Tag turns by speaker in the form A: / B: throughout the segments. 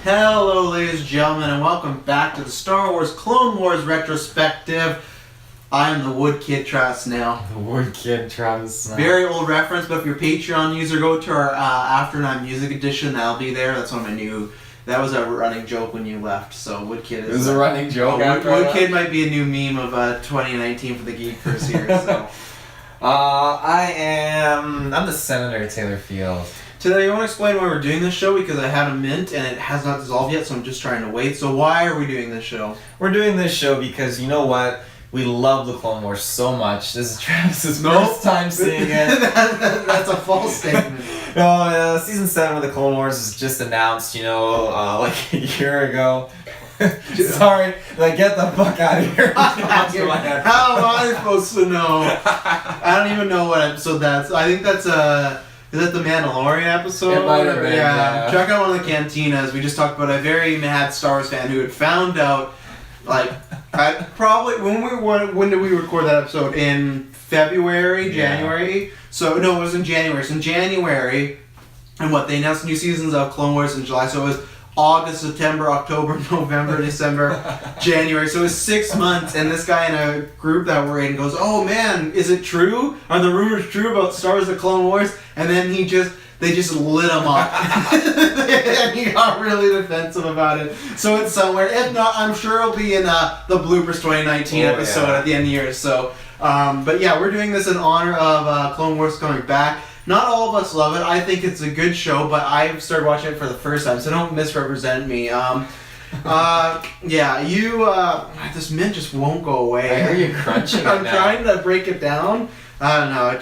A: Hello, ladies and gentlemen, and welcome back to the Star Wars Clone Wars Retrospective. I'm the Wood Kid Travis now.
B: The Wood Kid Travis Snell.
A: Very old reference, but if you're a Patreon user, go to our After 9 Music Edition. That'll be there. That's one of my new... That was a running joke when you left, so Wood Kid is...
B: It was a running joke after
A: Wood Kid might be a new meme of 2019 for the Geekverse here, so...
B: I'm the Senator Taylor Field.
A: Today, I want to explain why we're doing this show, because I had a mint and it has not dissolved yet, so I'm just trying to wait. So why are we doing this show?
B: We're doing this show because, you know what? We love the Clone Wars so much. This is Travis's first time seeing it.
A: That's a false statement.
B: No, Season 7 of the Clone Wars is just announced, like a year ago. Sorry, get the fuck out of here.
A: How am I supposed to know? I don't even know what episode that's. I think that's is that the Mandalorian episode?
B: It might have been, yeah.
A: Check out one of the cantinas. We just talked about a very mad Star Wars fan who had found out, when did we record that episode? In February, January? Yeah. So, no, it was in January. So in January, and they announced new seasons of Clone Wars in July, so it was August, September, October, November, December, January. So it was 6 months, and this guy in a group that we're in goes, "Oh man, is it true? Are the rumors true about Star Wars: The Clone Wars?" And then they just lit him up, and he got really defensive about it. So it's somewhere. If not, I'm sure it'll be in the bloopers 2019 episode at the end of the year. So, but yeah, we're doing this in honor of Clone Wars coming back. Not all of us love it. I think it's a good show, but I've started watching it for the first time, so don't misrepresent me. This mint just won't go away.
B: I hear you crunching
A: I'm trying to break it down. I don't know. It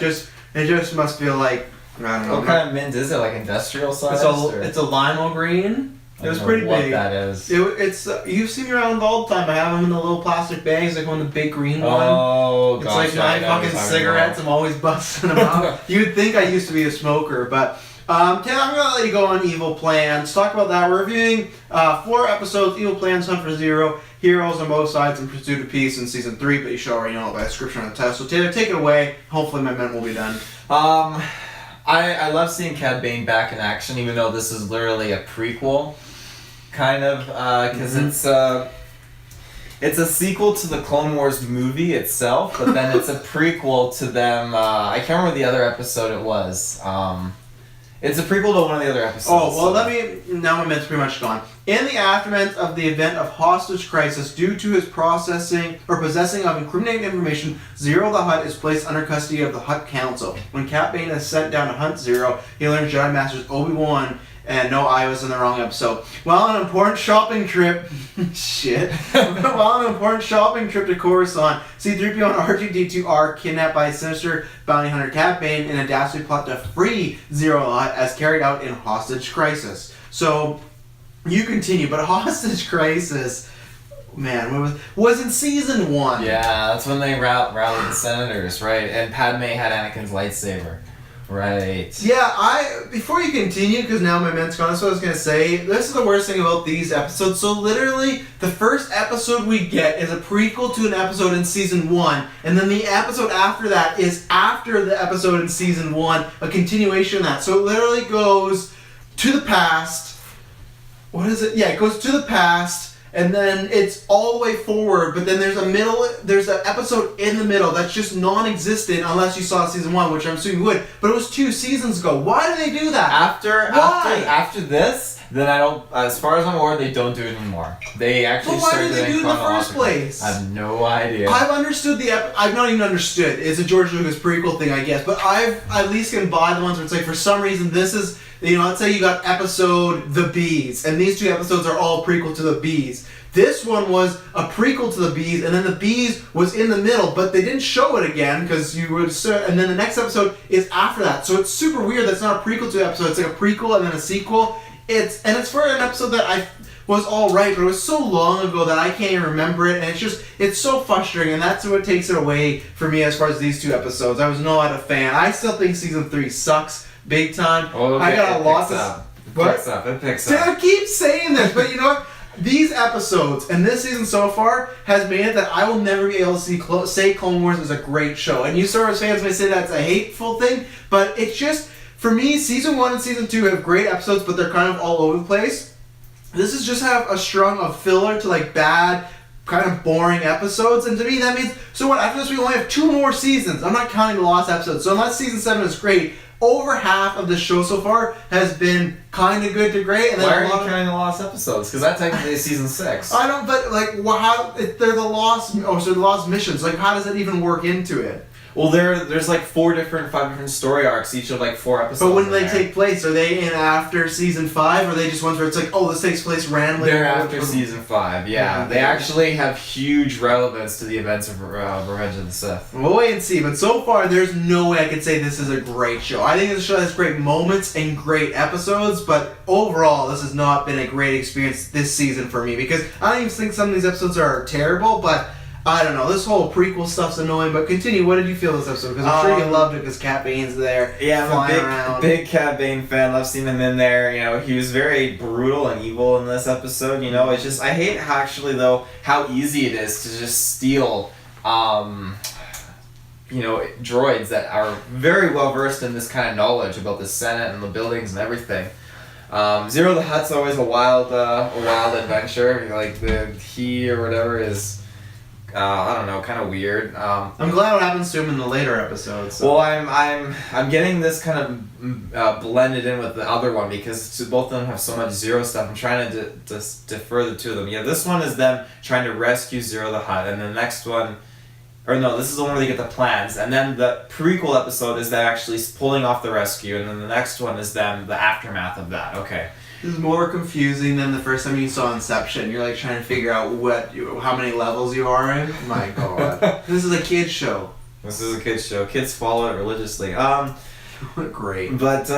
A: just must feel like, I don't know.
B: What kind of mint is it? Like industrial size?
A: It's a limo green. It was pretty big.
B: What that is?
A: It's you've seen me around all the time. I have them in the little plastic bags, like one of the big green one.
B: Oh,
A: it's like my fucking cigarettes. I'm always busting them out. You'd think I used to be a smoker, but Tim, I'm gonna let you go on Evil Plans. Talk about that. We're reviewing 4 episodes: Evil Plans, Hunt for Ziro, Heroes on Both Sides, and Pursuit of Peace in season 3. But you should already know it by description on the test. So Taylor, take it away. Hopefully, my mint will be done.
B: I love seeing Cad Bane back in action, even though this is literally a prequel. Kind of, because it's a sequel to the Clone Wars movie itself, but then it's a prequel to them. I can't remember the other episode it was. It's a prequel to one of the other episodes.
A: Oh, well, now my mint's pretty much gone. In the aftermath of the event of hostage crisis, due to his possessing of incriminating information, Ziro the Hutt is placed under custody of the Hutt Council. When Cat Bane is sent down to hunt Ziro, he learns Jedi Masters Obi-Wan. And no, I was in the wrong episode. While on an important shopping trip... While on an important shopping trip to Coruscant, C-3PO and R2-D2 are kidnapped by a sinister bounty hunter Cat Bane in a dastardly plot to free Ziro the Hutt as carried out in Hostage Crisis. So, you continue, but Hostage Crisis... Man, was in season 1.
B: Yeah, that's when they rallied the senators, right? And Padme had Anakin's lightsaber. Right.
A: Yeah, before you continue, because now my mint's gone, that's what I was going to say. This is the worst thing about these episodes. So literally, the first episode we get is a prequel to an episode in season 1, and then the episode after that is after the episode in season 1, a continuation of that. So it literally goes to the past. What is it? Yeah, it goes to the past. And then it's all the way forward, but then there's an episode in the middle that's just non-existent unless you saw season 1, which I'm assuming you would. But it was 2 seasons ago. Why do they do that?
B: After this, then I don't. As far as I'm aware, they don't do it anymore. They actually.
A: But why did they do it in the first place?
B: I have no idea.
A: I've understood I've not even understood. It's a George Lucas prequel thing, I guess. But I've at least can buy the ones where it's like, for some reason, this is. Let's say you got episode The Bees, and these 2 episodes are all prequel to The Bees. This one was a prequel to The Bees, and then The Bees was in the middle, but they didn't show it again because you would. And then the next episode is after that, so it's super weird. That's not a prequel to the episode. It's like a prequel and then a sequel. It's for an episode that was all right, but it was so long ago that I can't even remember it, and it's so frustrating, and that's what takes it away for me as far as these 2 episodes. I was not a fan. I still think season 3 sucks. Big time.
B: Oh, okay.
A: I got a lot
B: It picks up.
A: I keep saying this, but you know what? These episodes and this season so far has made it that I will never be able to say Clone Wars is a great show. And you Star Wars fans may say that's a hateful thing, but it's just, for me, season 1 and season 2 have great episodes, but they're kind of all over the place. This is just have a strung of filler to like bad, kind of boring episodes, and to me that means, so what, after this we only have 2 more seasons. I'm not counting the lost episodes, so unless season 7 is great, over half of the show so far has been kind of good to great. And then
B: why are you counting the lost episodes? Because that technically is season 6.
A: I don't, but like, how, they're the lost, so the lost missions, like how does that even work into it?
B: Well, there's like 5 different story arcs, each of like 4 episodes.
A: But when do they take place? Are they in after season 5, or are they just ones where it's like, oh, this takes place randomly?
B: They're after season 5, yeah. They actually have huge relevance to the events of Revenge of the Sith.
A: We'll wait and see, but so far there's no way I could say this is a great show. I think this show has great moments and great episodes, but overall this has not been a great experience this season for me, because I don't even think some of these episodes are terrible, but I don't know, this whole prequel stuff's annoying. But continue, what did you feel this episode? Because I'm sure you loved it because Cat Bane's there.
B: Yeah, I'm a big Cat Bane fan. Love seeing him in there. You know, he was very brutal and evil in this episode. You know, it's just, I hate actually though how easy it is to just steal you know, droids that are very well versed in this kind of knowledge about the Senate and the buildings and everything. Ziro the Hutt's always a wild adventure. Like he or whatever is, I don't know, kind of weird.
A: I'm glad what happens to him in the later episodes. So.
B: Well, I'm getting this kind of blended in with the other one, because both of them have so much Ziro stuff. I'm trying to defer the 2 of them. Yeah, this one is them trying to rescue Ziro the Hutt, and the next one, or no, this is the one where they get the plans, and then the prequel episode is them actually pulling off the rescue, and then the next one is them, the aftermath of that. Okay.
A: This is more confusing than the first time you saw Inception. You're like trying to figure out how many levels you are in. My God. This is a kid's show.
B: This is a kid's show. Kids follow it religiously.
A: Great.
B: But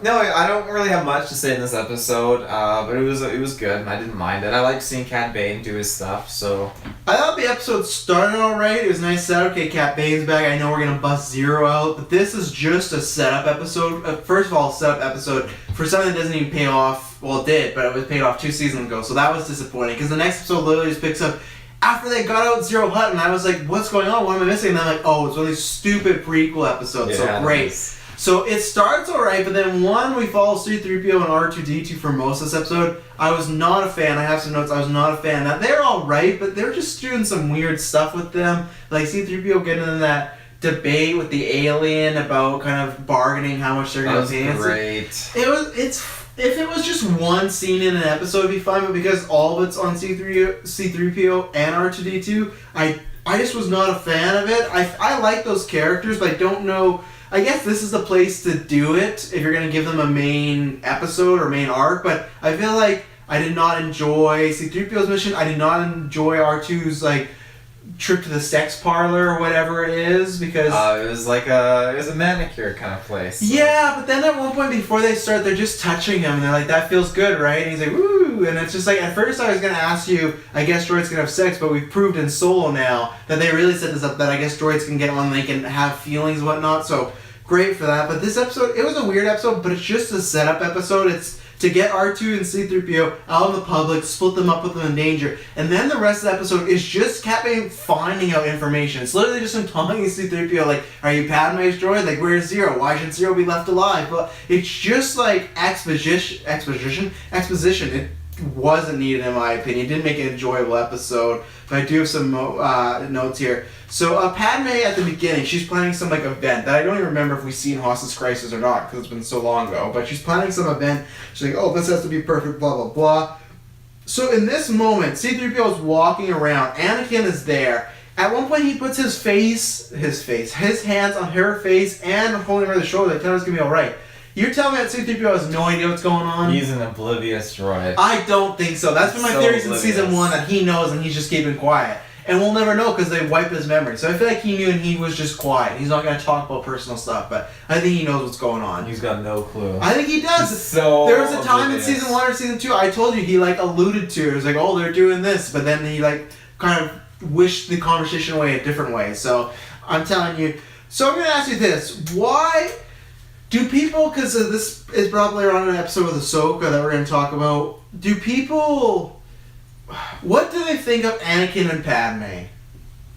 B: no, I don't really have much to say in this episode. But it was good, and I didn't mind it. I like seeing Cat Bane do his stuff. So
A: I thought the episode started alright. It was nice setup. Okay, Cat Bane's back. I know we're gonna bust Ziro out, but this is just a setup episode. First of all, setup episode for something that doesn't even pay off. Well, it did, but it was paid off 2 seasons ago, so that was disappointing. Because the next episode literally just picks up after they got out Ziro Hutt, and I was like, "What's going on? What am I missing?" And I'm like, "Oh, it's one of these stupid prequel episodes."
B: Yeah,
A: so great. So it starts alright, but then we follow C-3PO and R2-D2 for most of this episode. I was not a fan. I have some notes. I was not a fan. Now, they're alright, but they're just doing some weird stuff with them. Like C-3PO getting in that debate with the alien about kind of bargaining how much they're going to pay.
B: That was great.
A: If it was just one scene in an episode, it'd be fine, but because all of it's on C-3PO and R2-D2, I just was not a fan of it. I like those characters, but I don't know. I guess this is the place to do it if you're going to give them a main episode or main arc, but I feel like I did not enjoy C-3PO's mission. I did not enjoy R2's like trip to the sex parlor or whatever it is, because
B: it was a manicure kind of place. So.
A: Yeah, but then at one point before they start, they're just touching him and they're like, "That feels good, right?" And he's like, "Woo!" And it's just like, at first I was gonna ask you, I guess droids can have sex, but we've proved in Solo now that they really set this up that I guess droids can get on, they can have feelings and whatnot. So great for that. But this episode, it was a weird episode, but it's just a setup episode. It's to get R2 and C-3PO out in the public, split them up, put them in danger. And then the rest of the episode is just Cat Bane finding out information. It's literally just him talking to C-3PO, like, "Are you Padme's droid? Like, where's Ziro? Why should Ziro be left alive?" But it's just like exposition. It wasn't needed in my opinion. It didn't make an enjoyable episode. But I do have some notes here. So Padme at the beginning, she's planning some like event that I don't even remember if we see in Hostage Crisis or not because it's been so long ago. But she's planning some event. She's like, "Oh, this has to be perfect, blah blah blah." So in this moment, C-3PO is walking around. Anakin is there. At one point, he puts his hands on her face and holding her to the shoulder. Like, "Tell her it's gonna be all right." You're telling me that C-3PO has no idea what's going on?
B: He's an oblivious droid.
A: I don't think so. That's been my theory since season 1, that he knows and he's just keeping quiet. And we'll never know because they wiped his memory. So I feel like he knew and he was just quiet. He's not going to talk about personal stuff, but I think he knows what's going on.
B: He's got no clue.
A: I think he does.
B: So
A: there was a time in season 1 or season 2, I told you, he like alluded to it. It was like, "Oh, they're doing this," but then he like kind of wished the conversation away a different way. So I'm telling you. So I'm going to ask you this. Why do people, because this is probably around an episode with Ahsoka that we're going to talk about, what do they think of Anakin and Padme?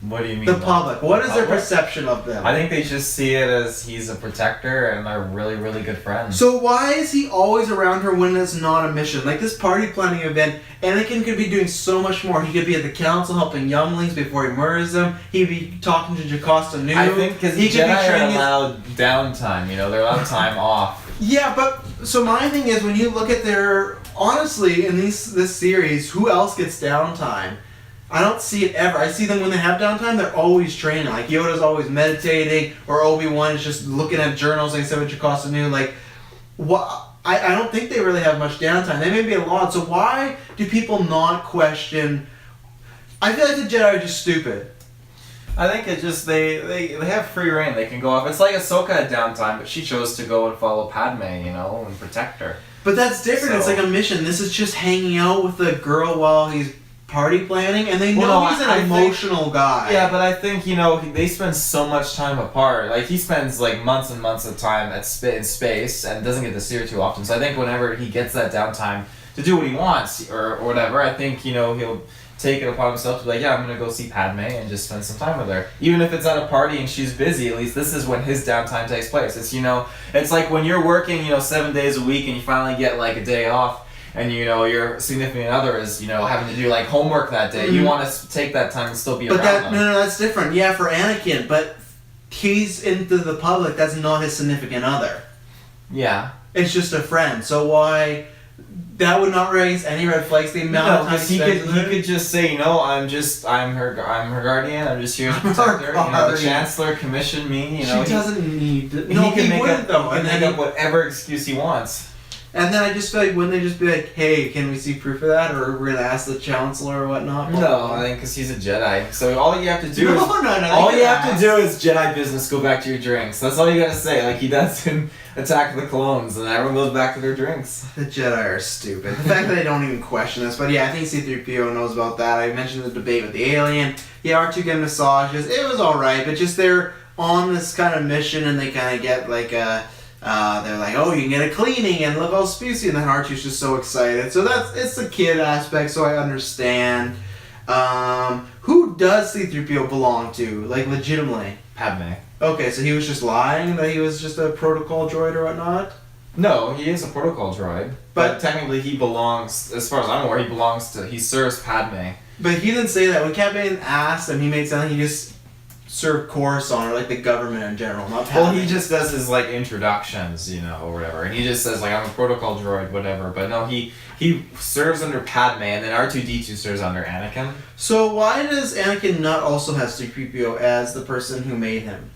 B: What do you mean?
A: The public. What is their
B: public?
A: perception of them?
B: I think they just see it as he's a protector and they're really, really good friends.
A: So why is he always around her when it's not a mission? Like this party planning event, Anakin could be doing so much more. He could be at the council helping younglings before he murders them. He'd be talking to Jocasta Nu.
B: I think because
A: he
B: Jedi are allowed downtime, you know, they're allowed time off.
A: Yeah, but so my thing is when you look at their honestly in this series, who else gets downtime? I don't see it ever. I see them when they have downtime, they're always training. Like Yoda's always meditating, or Obi-Wan is just looking at journals like I said with Jocasta Nu. Like, what? I don't think they really have much downtime. They may be a lot. So why do people not question? I feel like the Jedi are just stupid.
B: I think it's just they have free reign. They can go off. It's like Ahsoka had downtime, but she chose to go and follow Padme, you know, and protect her.
A: But that's different.
B: So,
A: it's like a mission. This is just hanging out with the girl while he's party planning, and they know he's an emotional guy.
B: Yeah, but I think, you know, they spend so much time apart. Like, he spends, like, months and months of time in space and doesn't get to see her too often. So I think whenever he gets that downtime to do what he wants or whatever, I think, you know, he'll take it upon himself to be like, yeah, I'm going to go see Padme and just spend some time with her. Even if it's at a party and she's busy, at least this is when his downtime takes place. It's, you know, it's like when you're working, you know, 7 days a week and you finally get, like, a day off. And, you know, your significant other is, you know, having to do, like, homework that day. Mm-hmm. You want to take that time and still be around them.
A: No, that's different. Yeah, for Anakin, but he's into the public. That's not his significant other.
B: Yeah.
A: It's just a friend. So why... That would not raise any red flags. The amount of time
B: he could just say, you know, I'm her guardian. I'm just here to protect her. You know, the Chancellor commissioned me. You know,
A: she doesn't need.
B: No, he can make up whatever excuse he wants.
A: And then I just feel like, wouldn't they just be like, hey, can we see proof of that? Or we're going to ask the Chancellor or whatnot?
B: No, I think because he's a Jedi. So all you have to do is Jedi business, go back to your drinks. That's all you got to say. Like he does in Attack of the Clones, and everyone goes back to their drinks.
A: The Jedi are stupid. The fact that they don't even question this. But yeah, I think C-3PO knows about that. I mentioned the debate with the alien. Yeah, R2 getting massages. It was alright, but just they're on this kind of mission, and they kind of get like a... they're like, oh, you can get a cleaning and live all spoocy, and then R2's just so excited. So it's the kid aspect, so I understand. Who does C-3PO belong to? Like, legitimately?
B: Padme.
A: Okay, so he was just lying that he was just a protocol droid or whatnot?
B: No, he is a protocol droid. But technically he belongs, as far as I'm aware, he serves Padme.
A: But he didn't say that. When Cad Bane asked him, he made sound like he just served Coruscant or like the government in general, not Padme.
B: Well, he just does his like introductions, you know, or whatever, and he just says like I'm a protocol droid, whatever. But no, he serves under Padme, and then R2-D2 serves under Anakin.
A: So why does Anakin not also have C-3PO as the person who made him?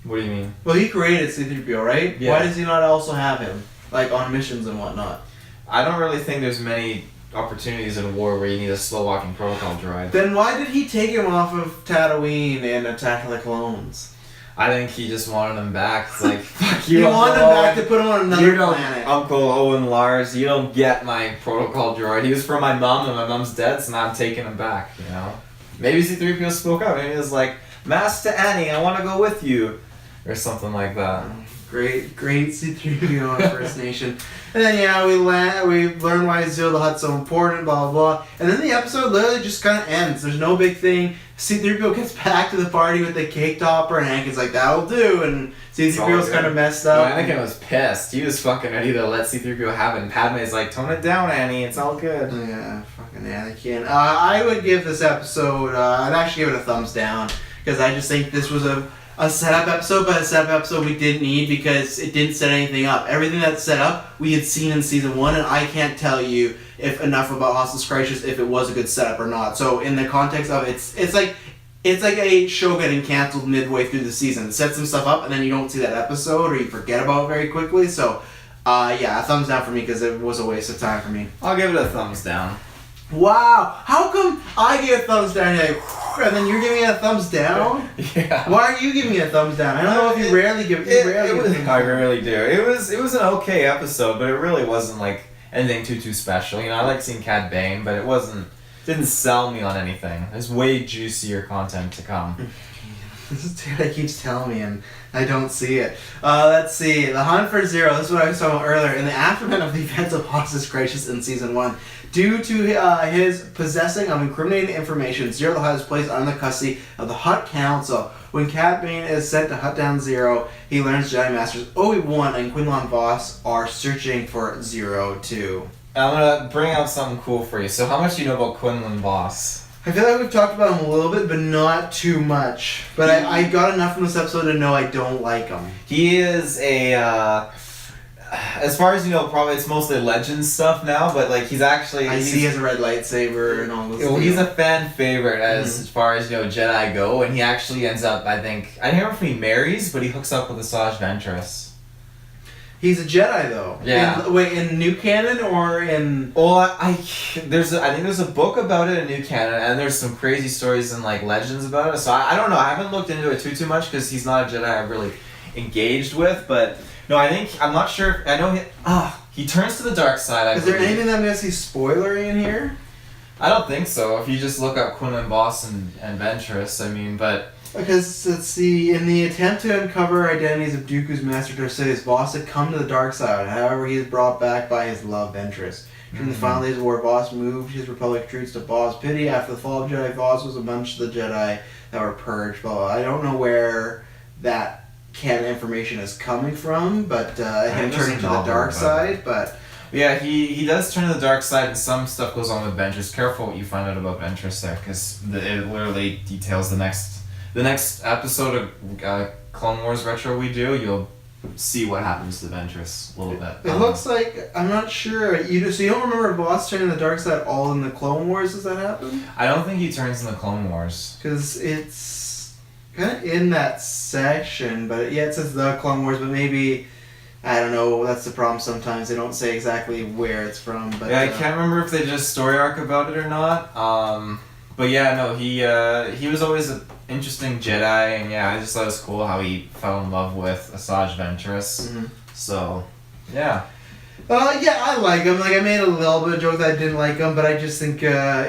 B: What do you mean?
A: Well, he created C-3PO, right?
B: Yeah.
A: Why does he not also have him, like on missions and whatnot?
B: I don't really think there's many opportunities in war where you need a slow-walking protocol droid.
A: Then why did he take him off of Tatooine in Attack of the Clones?
B: I think he just wanted him back. It's like, fuck you,
A: He wanted him back to put him on another planet.
B: Uncle Owen Lars, you don't get my protocol droid. He was from my mom, and my mom's dead, so now I'm taking him back, you know? Maybe C-3PO spoke up. Maybe he was like, Master Annie, I want to go with you. Or something like that.
A: Great C-3PO on First Nation. And then we learn why Ziro the Hutt's so important, blah blah blah. And then the episode literally just kind of ends. There's no big thing. C-3PO gets back to the party with the cake topper, and Anakin's like, that'll do. And C-3PO's kind of messed up.
B: No, Anakin was pissed. He was fucking ready to let C-3PO have it. And Padme's like, tone it down, Annie. It's all good.
A: Yeah, fucking Anakin. I would give this episode, I'd actually give it a thumbs down. Because I just think this was a setup episode, but a setup episode we didn't need because it didn't set anything up. Everything that's set up, we had seen in season 1, and I can't tell you enough about Hostage Crisis if it was a good setup or not. So in the context of it's like a show getting canceled midway through the season. It sets some stuff up, and then you don't see that episode, or you forget about it very quickly. So, a thumbs down for me because it was a waste of time for me.
B: I'll give it a thumbs down.
A: Wow, how come I give a thumbs down and then you're giving it a thumbs down?
B: Yeah.
A: Why are you giving it a thumbs down? I don't know if you rarely give it.
B: I rarely do. It was an okay episode, but it really wasn't like anything too special. You know, I like seeing Cad Bane, but it didn't sell me on anything. There's way juicier content to come.
A: Jedi keeps telling me and I don't see it. Let's see. The Hunt for Ziro. This is what I was talking about earlier. In the aftermath of the events of Hostage Crisis in Season 1, due to his possessing of incriminating information, Ziro the Hutt is placed under the custody of the Hutt Council. When Cat Bane is sent to hunt down Ziro, he learns Jedi Masters Obi-Wan and Quinlan Vos are searching for Ziro too.
B: I'm gonna bring out something cool for you. So how much do you know about Quinlan Vos?
A: I feel like we've talked about him a little bit, but not too much. But I got enough from this episode to know I don't like him.
B: He is a, as far as you know, probably it's mostly Legends stuff now, but like he's actually...
A: I see he has a red lightsaber and all this
B: stuff. He's a fan favorite as far as, Jedi go, and he actually ends up, I don't remember if he marries, but he hooks up with Asajj Ventress.
A: He's a Jedi, though.
B: Yeah.
A: In new canon or in...
B: Well, I think there's a book about it in new canon, and there's some crazy stories and like legends about it. So I don't know. I haven't looked into it too much because he's not a Jedi I've really engaged with. But no, I'm not sure. I know he turns to the dark side.
A: Is there anything that I'm gonna see spoilery in here?
B: I don't think so. If you just look up Quinlan Vos and Ventress, but.
A: Because, let's see, in the attempt to uncover identities of Dooku's master Sidious, Vos had come to the dark side. However, he is brought back by his love Ventress. During the final days of war, Vos moved his Republic troops to Vos Pity. After the fall of Jedi, Vos was amongst the Jedi that were purged. Blah, blah. I don't know where that canon information is coming from, but him turning to the dark side, but...
B: Yeah, he does turn to the dark side, and some stuff goes on with Ventress. Careful what you find out about Ventress there, because it literally details the next episode of Clone Wars Retro we do. You'll see what happens to Ventress a little bit.
A: It looks like, I'm not sure. So you don't remember Vos turning the dark side all in the Clone Wars? Does that happen?
B: I don't think he turns in the Clone Wars.
A: Because it's kind of in that section, but it says the Clone Wars, but maybe... I don't know, that's the problem sometimes. They don't say exactly where it's from. But
B: yeah, I can't remember if they did a story arc about it or not. But yeah, no, he was always an interesting Jedi, and yeah, I just thought it was cool how he fell in love with Asajj Ventress. Mm-hmm. So, yeah.
A: Yeah, I like him. Like, I made a little bit of joke that I didn't like him, but I just think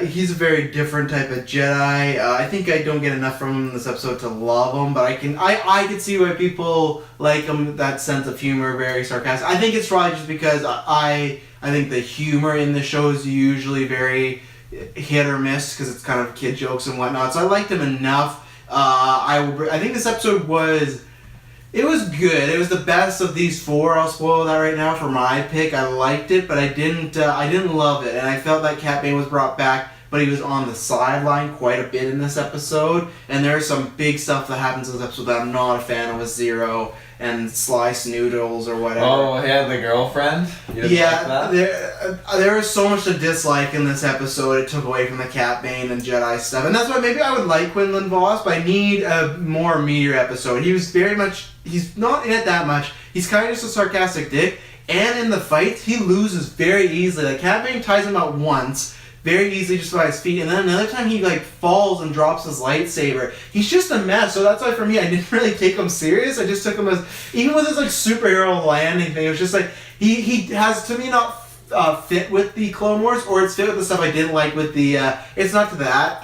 A: he's a very different type of Jedi. I think I don't get enough from him in this episode to love him, but I can see why people like him, that sense of humor, very sarcastic. I think it's probably just because I think the humor in the show is usually very hit or miss, because it's kind of kid jokes and whatnot, so I liked him enough. I think this episode was... It was good. It was the best of these four. I'll spoil that right now for my pick. I liked it, but I didn't love it. And I felt that Cat Bane was brought back, but he was on the sideline quite a bit in this episode. And there's some big stuff that happens in this episode that I'm not a fan of with Ziro and Sly Snoodles or whatever.
B: Oh, yeah, the girlfriend?
A: Yeah, like there was so much to dislike in this episode. It took away from the Cat Bane and Jedi stuff. And that's why maybe I would like Quinlan Vos, but I need a more meatier episode. He's not in it that much. He's kind of just a sarcastic dick. And in the fights, he loses very easily. Like, Cat Bane ties him out once, very easily just by his feet, and then another time he falls and drops his lightsaber. He's just a mess, so that's why for me I didn't really take him serious. I just took him as, even with his superhero landing thing, it was just he has to me not fit with the Clone Wars, or it's fit with the stuff I didn't like with the it's not to that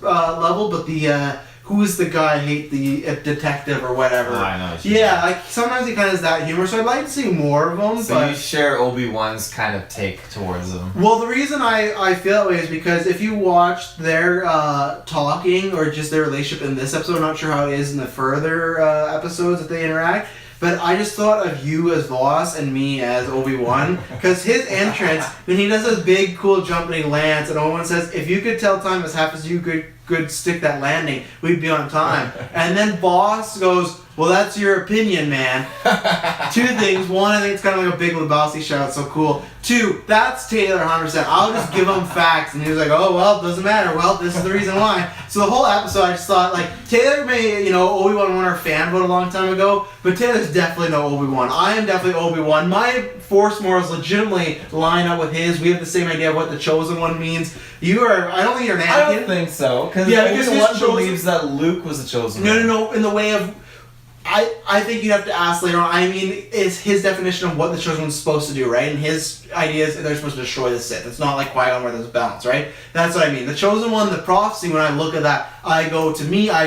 A: level, but the who is the guy I hate, the detective or whatever.
B: Oh, I know.
A: Yeah, sometimes he kind of has that humor, so I'd like to see more of him.
B: So you share Obi-Wan's kind of take towards him.
A: Well, the reason I feel that way is because if you watch their talking or just their relationship in this episode, I'm not sure how it is in the further episodes that they interact, but I just thought of you as Vos and me as Obi-Wan, because his entrance, when he does this big cool jump and he lands, and Obi-Wan says, if you could tell time as half as you could stick that landing, we'd be on time. And then Vos goes, well, that's your opinion, man. Two things. One, I think it's kind of like a Big Lebowski shout, so cool. Two, that's Taylor 100%. I'll just give him facts. And he was like, oh, well, doesn't matter. Well, this is the reason why. So the whole episode, I just thought, Taylor may, Obi-Wan won our fan vote a long time ago, but Taylor's definitely no Obi-Wan. I am definitely Obi-Wan. My Force morals legitimately line up with his. We have the same idea of what the Chosen One means. I don't think you're an Anakin.
B: I don't think so, because Obi-Wan believes that Luke was the Chosen One.
A: No, in the way of... I think you'd have to ask later on. I mean, it's his definition of what the Chosen One's supposed to do, right? And his idea is they're supposed to destroy the Sith. It's not like Qui-Gon where there's balance, right? That's what I mean. The Chosen One, the prophecy, when I look at that, I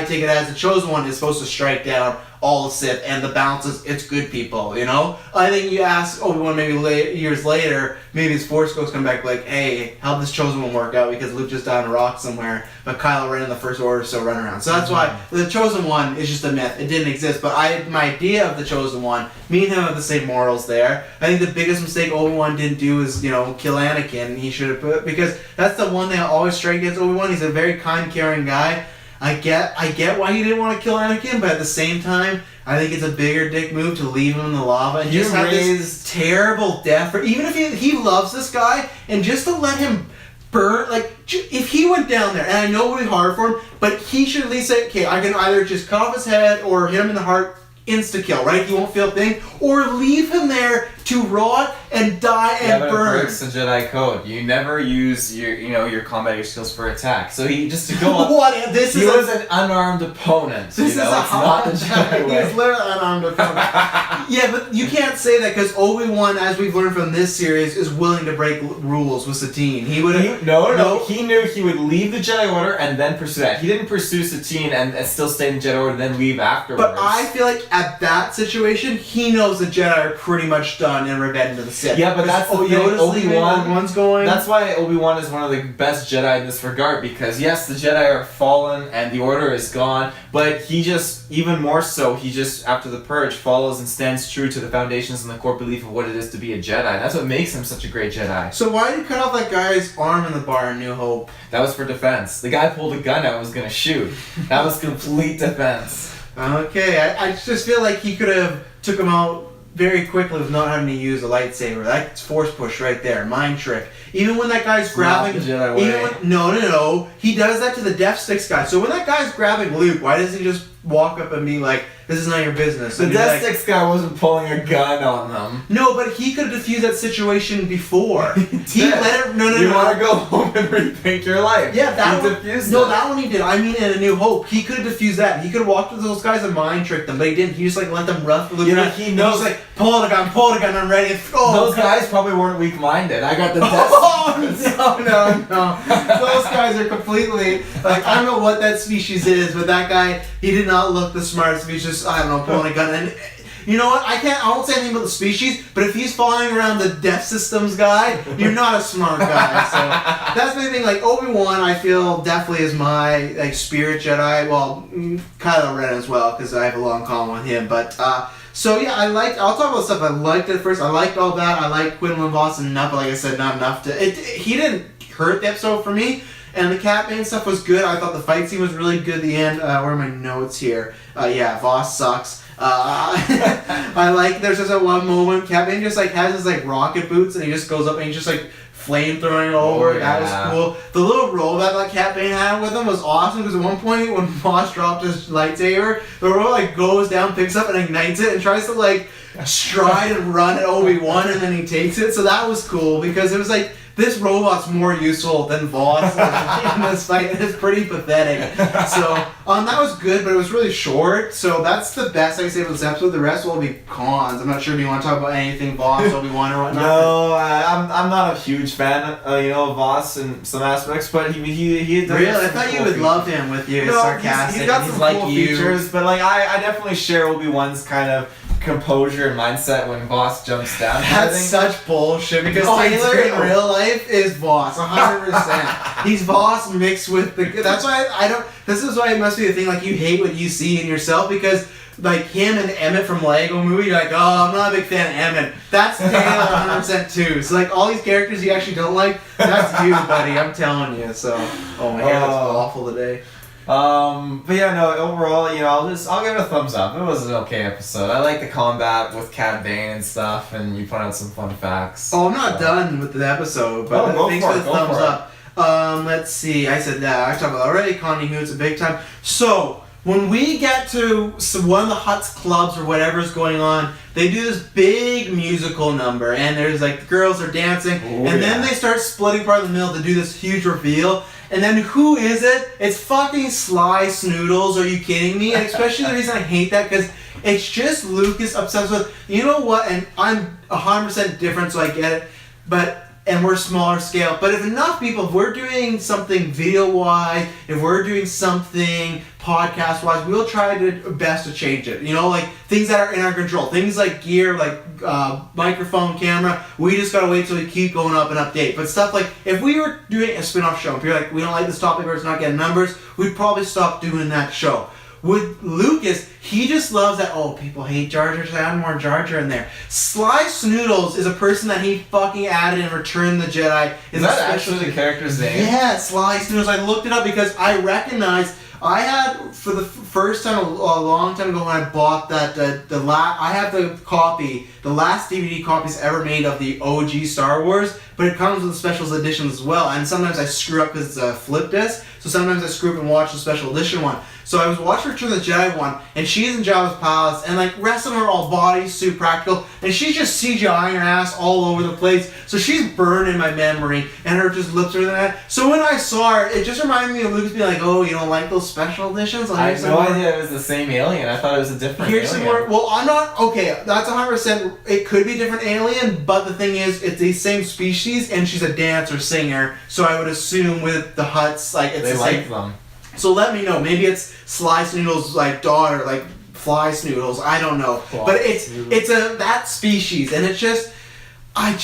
A: take it as the Chosen One is supposed to strike down all the Sith, and the balance is it's good people, you know? I think you ask Obi-Wan maybe years later, maybe his Force Ghost come back like, hey, how'd this Chosen One work out? Because Luke just died on a rock somewhere, but Kylo Ren in the First Order still running around. So that's why the Chosen One is just a myth. It didn't exist, but my idea of the Chosen One, me and him have the same morals there. I think the biggest mistake Obi-Wan didn't do is, kill Anakin. He should have put, because that's the one thing I always strike against Obi-Wan. He's a very kind, caring guy. I get why he didn't want to kill Anakin, but at the same time, I think it's a bigger dick move to leave him in the lava and just have this terrible death. Even if he loves this guy, and just to let him burn, like, if he went down there, and I know it would be hard for him, but he should at least say, okay, I can either just cut off his head or hit him in the heart, insta-kill, right? He won't feel a thing. Or leave him there to rot and die and burn.
B: It breaks the Jedi code. You never use your combat skills for attack. So he just to go up. He was an unarmed opponent.
A: This is not the Jedi way. He was literally an unarmed opponent. Yeah, but you can't say that because Obi-Wan, as we've learned from this series, is willing to break rules with Satine. He would
B: no. He knew he would leave the Jedi Order and then pursue that. He didn't pursue Satine and still stay in the Jedi Order and then leave afterwards.
A: But I feel like at that situation, he knows the Jedi are pretty much done in Revenge of the Sith.
B: Yeah, but that's the thing.
A: Obi-Wan's going.
B: That's why Obi-Wan is one of the best Jedi in this regard, because yes, the Jedi are fallen and the Order is gone, but he just, even more so, he just, after the Purge, follows and stands true to the foundations and the core belief of what it is to be a Jedi. That's what makes him such a great Jedi.
A: So why did you cut off that guy's arm in the bar in New Hope?
B: That was for defense. The guy pulled a gun out and was going to shoot. That was complete defense.
A: Okay, I just feel like he could have took him out very quickly with not having to use a lightsaber. That's force push right there, mind trick. Even when that guy's grabbing,
B: not the Jedi way.
A: No, he does that to the Death Sticks guy. So when that guy's grabbing Luke, why doesn't he just walk up and be like, "This is not your business"?
B: The Death Sticks guy wasn't pulling a gun on them.
A: No, but he could have diffused that situation before. He let it. No.
B: You want to go home and rethink your life?
A: Yeah, that
B: he
A: one.
B: Diffused
A: that one he did. I mean, in A New Hope, he could have diffused that. He could have walked with those guys and mind tricked them, but he didn't. He just let them rough Luke.
B: He knows.
A: He's like, pull the gun, I'm ready.
B: Those guys probably weren't weak-minded. I got the Death.
A: No. Those guys are completely, like, I don't know what that species is, but that guy, he did not look the smartest. He's just, I don't know, pulling a gun. And you know what? I won't say anything about the species, but if he's following around the Death Systems guy, you're not a smart guy. So that's my thing. Like, Obi-Wan, I feel definitely is my, like, spirit Jedi. Well, Kylo Ren as well, because I have a long common with him. But, so yeah, I'll talk about stuff I liked at first. I liked all that. I liked Quinlan Voss enough, but like I said, not enough to, he didn't hurt the episode for me. And the Cat Bane stuff was good. I thought the fight scene was really good at the end. Where are my notes here? Yeah, Voss sucks. I like, there's just that one moment, Cat Bane just like has his like rocket boots and he just goes up and he's just like flame throwing over. That was cool. The little robot that Cat Bane had with him was awesome because at one point when Voss dropped his lightsaber, the robot like goes down, picks up and ignites it and tries to like stride and run at Obi-Wan and then he takes it. So that was cool because it was like, this robot's more useful than Voss in this fight, and it's pretty pathetic. So, that was good, but it was really short, so that's the best I can say about this episode. The rest will be cons. I'm not sure if you want to talk about anything Voss, Obi-Wan, or whatnot.
B: No, I'm not a huge fan of Voss in some aspects, but he
A: really? I thought you would love him with your sarcastic.
B: He's got some
A: like
B: cool features, but like I definitely share Obi-Wan's kind of composure and mindset when Voss jumps down.
A: That's such bullshit because Taylor in real life is Voss, 100%. He's Voss mixed with the. That's why I don't. This is why it must be the thing. Like you hate what you see in yourself because like him and Emmett from Lego Movie, you're like, oh, I'm not a big fan of Emmett. That's Taylor 100% too. So like all these characters you actually don't like, that's you, buddy. I'm telling you. So oh my hair looks awful today.
B: But yeah, no, overall, I'll give it a thumbs up. It was an okay episode. I like the combat with Cad Bane and stuff, and you put out some fun facts.
A: Oh, I'm not done with the episode, but thanks for the thumbs up. Let's see, I said that. I talked about already, Connie Hoots a big time. So, when we get to one of the Hutt's clubs or whatever's going on, they do this big musical number, and there's like the girls are dancing, then they start splitting apart in the middle to do this huge reveal. And then who is it? It's fucking Sly Snoodles. Are you kidding me? And especially the reason I hate that because It's just Lucas obsessed with, you know what, and I'm 100% different, so I get it, and we're smaller scale, but if enough people, if we're doing something video-wise, if we're doing something podcast-wise, we'll try to best to change it. You know, like things that are in our control, things like gear, like microphone, camera, we just gotta wait till we keep going up and update. But stuff like, if we were doing a spin-off show, and people are like, we don't like this topic or it's not getting numbers, we'd probably stop doing that show. With Lucas, he just loves that, oh, people hate Jar Jar, so add more Jar Jar in there. Sly Snoodles is a person that he fucking added in Return of the Jedi.
B: Is that actually the character's name?
A: Yeah, Sly Snoodles. I looked it up because I recognized, I had, for the first time, a long time ago when I bought that, I have the copy, the last DVD copies ever made of the OG Star Wars, but it comes with special editions as well, and sometimes I screw up because it's a flip disc, so sometimes I screw up and watch the special edition one. So I was watching Return of the Jedi one, and she's in Jabba's palace, and like rest of them are all bodysuit practical, and she's just CGIing her ass all over the place. So she's burned in my memory, and her just lips are that. So when I saw her, it just reminded me of Lucas being like, "Oh, you don't like those special editions?"
B: I had no idea it was the same alien. I thought it was a different
A: Here's
B: alien.
A: some more. Well, I'm not okay. That's 100%. It could be a different alien, but the thing is, it's the same species, and she's a dancer singer. So I would assume with the Hutts, like it's
B: they
A: the
B: like
A: same.
B: them.
A: So let me know. Maybe it's Sly Snoodles' like daughter, like Fly Snoodles. I don't know. But it's that species, and it's just I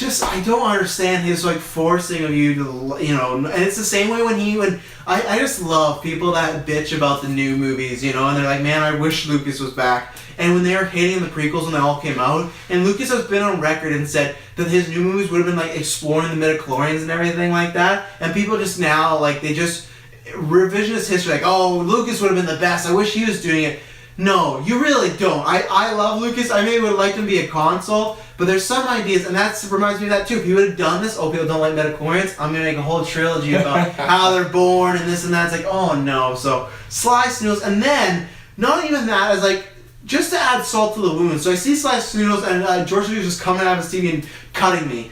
A: don't understand his like forcing of you to, you know. And it's the same way when I just love people that bitch about the new movies, you know, and they're like, man, I wish Lucas was back. And when they were hating the prequels when they all came out, and Lucas has been on record and said that his new movies would have been like exploring the midichlorians and everything like that, and people just now like they just revisionist history, like, oh, Lucas would have been the best, I wish he was doing it. No, you really don't. I love Lucas. I maybe would have liked him to be a console, but there's some ideas, and that reminds me of that too. If he would have done this, oh, people don't like midichlorians, I'm going to make a whole trilogy about how they're born and this and that. It's like, oh no. So, Sly Snoodles, and then, not even that, as like, just to add salt to the wound. So I see Sly Snoodles, and George Lucas just coming out of his TV and cutting me.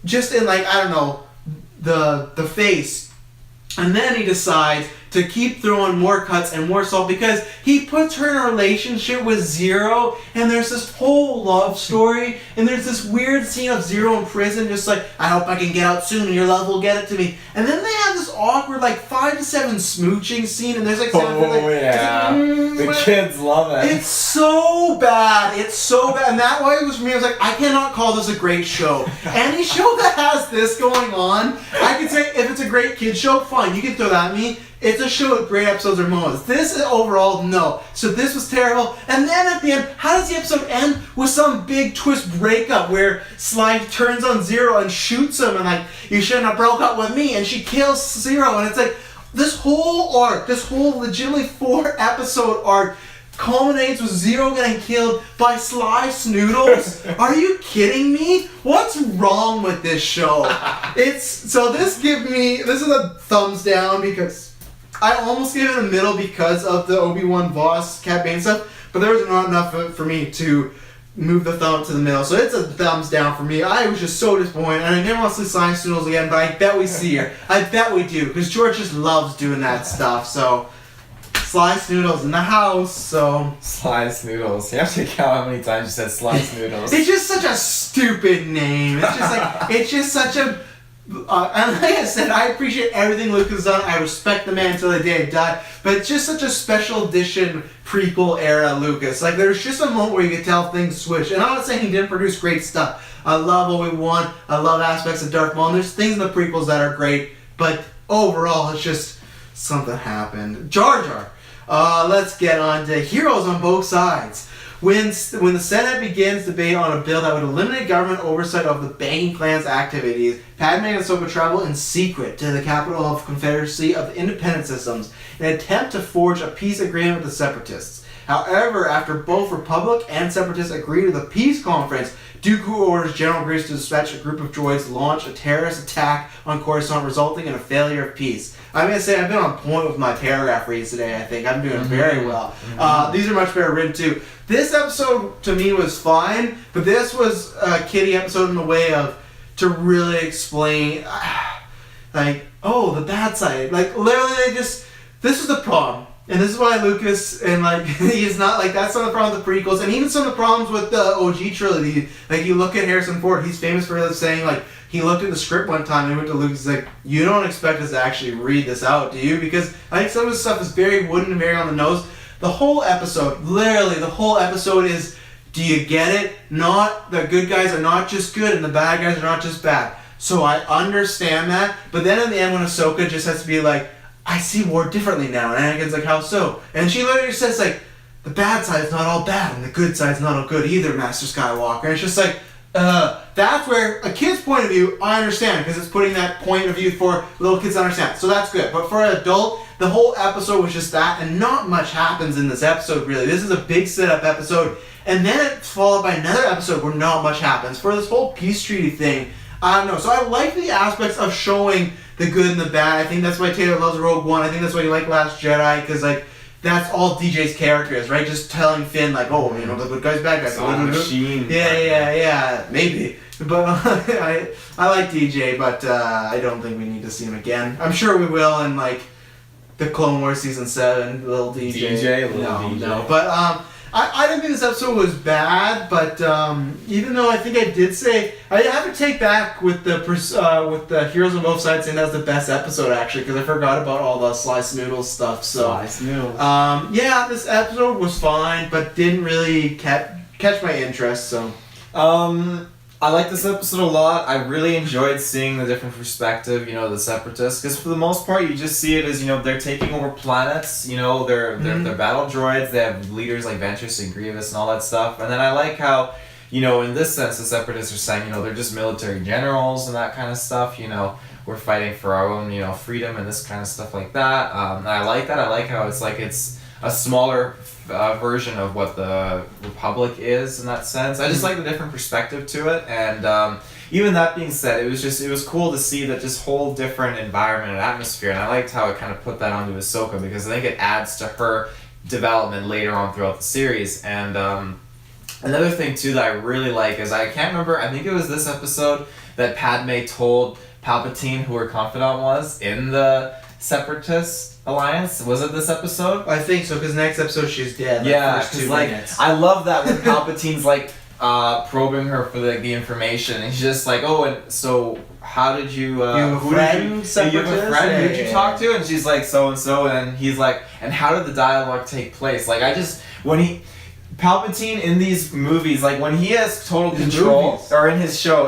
A: Just in like, I don't know, the face. And then he decides to keep throwing more cuts and more salt because he puts her in a relationship with Ziro, and there's this whole love story, and there's this weird scene of Ziro in prison just like, I hope I can get out soon and your love will get it to me. And then they have this awkward like 5 to 7 smooching scene, and there's like
B: the kids love it.
A: It's so bad. It's so bad. And that way it was for me. I was like, I cannot call this a great show. Any show that has this going on, I could say if it's a great kid show, fine, you can throw that at me. It's a show with great episodes or moments. This overall, no. So this was terrible. And then at the end, how does the episode end? With some big twist breakup where Sly turns on Ziro and shoots him and like, you shouldn't have broke up with me, and she kills Ziro. And it's like, this whole arc, this whole legitimately 4 episode arc culminates with Ziro getting killed by Sly Snoodles. Are you kidding me? What's wrong with this show? This is a thumbs down because I almost gave it a middle because of the Obi-Wan Voss, Cat Bane stuff, but there was not enough for me to move the thumb to the middle, so it's a thumbs down for me. I was just so disappointed, and I never want to see Sly Snoodles again, but I bet we see her. I bet we do, because George just loves doing that stuff, so Sly Snoodles in the house, so...
B: Sly Snoodles. You have to count how many times you said Sly Snoodles.
A: It's just such a stupid name. It's just like, it's just such a... and like I said, I appreciate everything Lucas has done. I respect the man until the day I die. But it's just such a special edition prequel era Lucas. Like, there's just a moment where you can tell things switch. And I'm not saying he didn't produce great stuff. I love Obi-Wan. I love aspects of Darth Maul. And there's things in the prequels that are great. But overall, it's just something happened. Jar Jar. Let's get on to heroes on both sides. When the Senate begins debate on a bill that would eliminate government oversight of the banking clan's activities, Padme and Ahsoka travel in secret to the capital of Confederacy of Independent Systems in an attempt to forge a peace agreement with the Separatists. However, after both Republic and Separatists agree to the peace conference, Dooku orders General Grievous to dispatch a group of droids to launch a terrorist attack on Coruscant, resulting in a failure of peace. I'm going to say I've been on point with my paragraph reads today, I think. I'm doing very well. These are much better written, too. This episode, to me, was fine, but this was a kiddie episode in the way of, to really explain, like, oh, the bad side. Like, literally, this is the problem. And this is why Lucas, and like, he's not, like, that's some of the problem with the prequels, and even some of the problems with the OG trilogy. Like, you look at Harrison Ford, he's famous for saying, like, he looked at the script one time and he went to Lucas, he's like, you don't expect us to actually read this out, do you? Because I think some of the stuff is very wooden and very on the nose. The whole episode, literally, the whole episode is, do you get it? Not, the good guys are not just good and the bad guys are not just bad. So I understand that, but then in the end when Ahsoka just has to be like, I see war differently now. And Anakin's like, how so? And she literally says, like, the bad side's not all bad, and the good side's not all good either, Master Skywalker. And it's just like, that's where, a kid's point of view, I understand, because it's putting that point of view for little kids to understand. So that's good. But for an adult, the whole episode was just that, and not much happens in this episode, really. This is a big setup episode, and then it's followed by another episode where not much happens. For this whole peace treaty thing, I don't know. So I like the aspects of showing the good and the bad. I think that's why Taylor loves Rogue One. I think that's why you like Last Jedi, because, like, that's all DJ's character is, right? Just telling Finn, like, oh, you know, the good guy's bad guys.
B: It's on a machine.
A: Yeah, maybe. But I like DJ, but I don't think we need to see him again. I'm sure we will in, like, the Clone Wars Season 7, little DJ. No. But I didn't think this episode was bad, but even though I think I did say, I have to take back with the Heroes on Both Sides saying that was the best episode, actually, because I forgot about all the Slice Noodles stuff. So,
B: Slice Noodles.
A: Yeah, this episode was fine, but didn't really catch my interest, so.
B: I like this episode a lot. I really enjoyed seeing the different perspective, you know, the Separatists, because for the most part, you just see it as, you know, they're taking over planets, you know, they're battle droids, they have leaders like Ventress and Grievous and all that stuff, and then I like how, you know, in this sense, the Separatists are saying, you know, they're just military generals and that kind of stuff, you know, we're fighting for our own, you know, freedom and this kind of stuff like that. And I like that. I like how it's like it's a smaller version of what the Republic is in that sense. I just like the different perspective to it, and even that being said, it was cool to see that just whole different environment and atmosphere, and I liked how it kind of put that onto Ahsoka, because I think it adds to her development later on throughout the series. And another thing too that I really like is, I can't remember, I think it was this episode that Padme told Palpatine who her confidant was in the Separatist Alliance. Was it this episode?
A: I think so, because next episode she's dead.
B: Yeah, because like I love that when Palpatine's like probing her for like the information, and she's just like, oh, and so how did you?
A: You have a friend?
B: You have a friend? Who did you talk to? And she's like, so and so, and he's like, and how did the dialogue take place? Like Palpatine in these movies, like when he has total control, or in the show,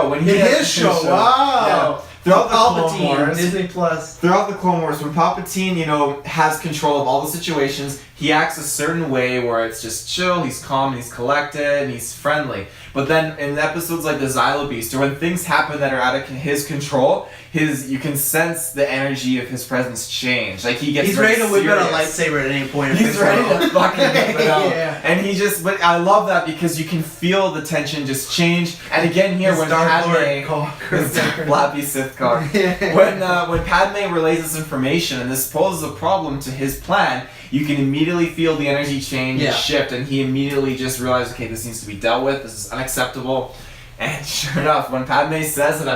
B: when he has his show,
A: wow.
B: Yeah. Throughout the Clone Wars,
A: Disney Plus.
B: Throughout the Clone Wars, when Palpatine, you know, has control of all the situations, he acts a certain way where it's just chill, he's calm, he's collected, and he's friendly. But then in episodes like the Xylo Beast, or when things happen that are out of his control, you can sense the energy of his presence change. Like he's
A: ready to whip out a lightsaber at any point.
B: He's ready to fucking whip it out.
A: Yeah.
B: And but I love that because you can feel the tension just change. And again here, when Padme, Flappy Sith cock, when Padme relays this information and this poses a problem to his plan, you can immediately feel the energy change and shift, and he immediately just realizes, okay, this needs to be dealt with. This is unacceptable. And sure enough, when Padme says it,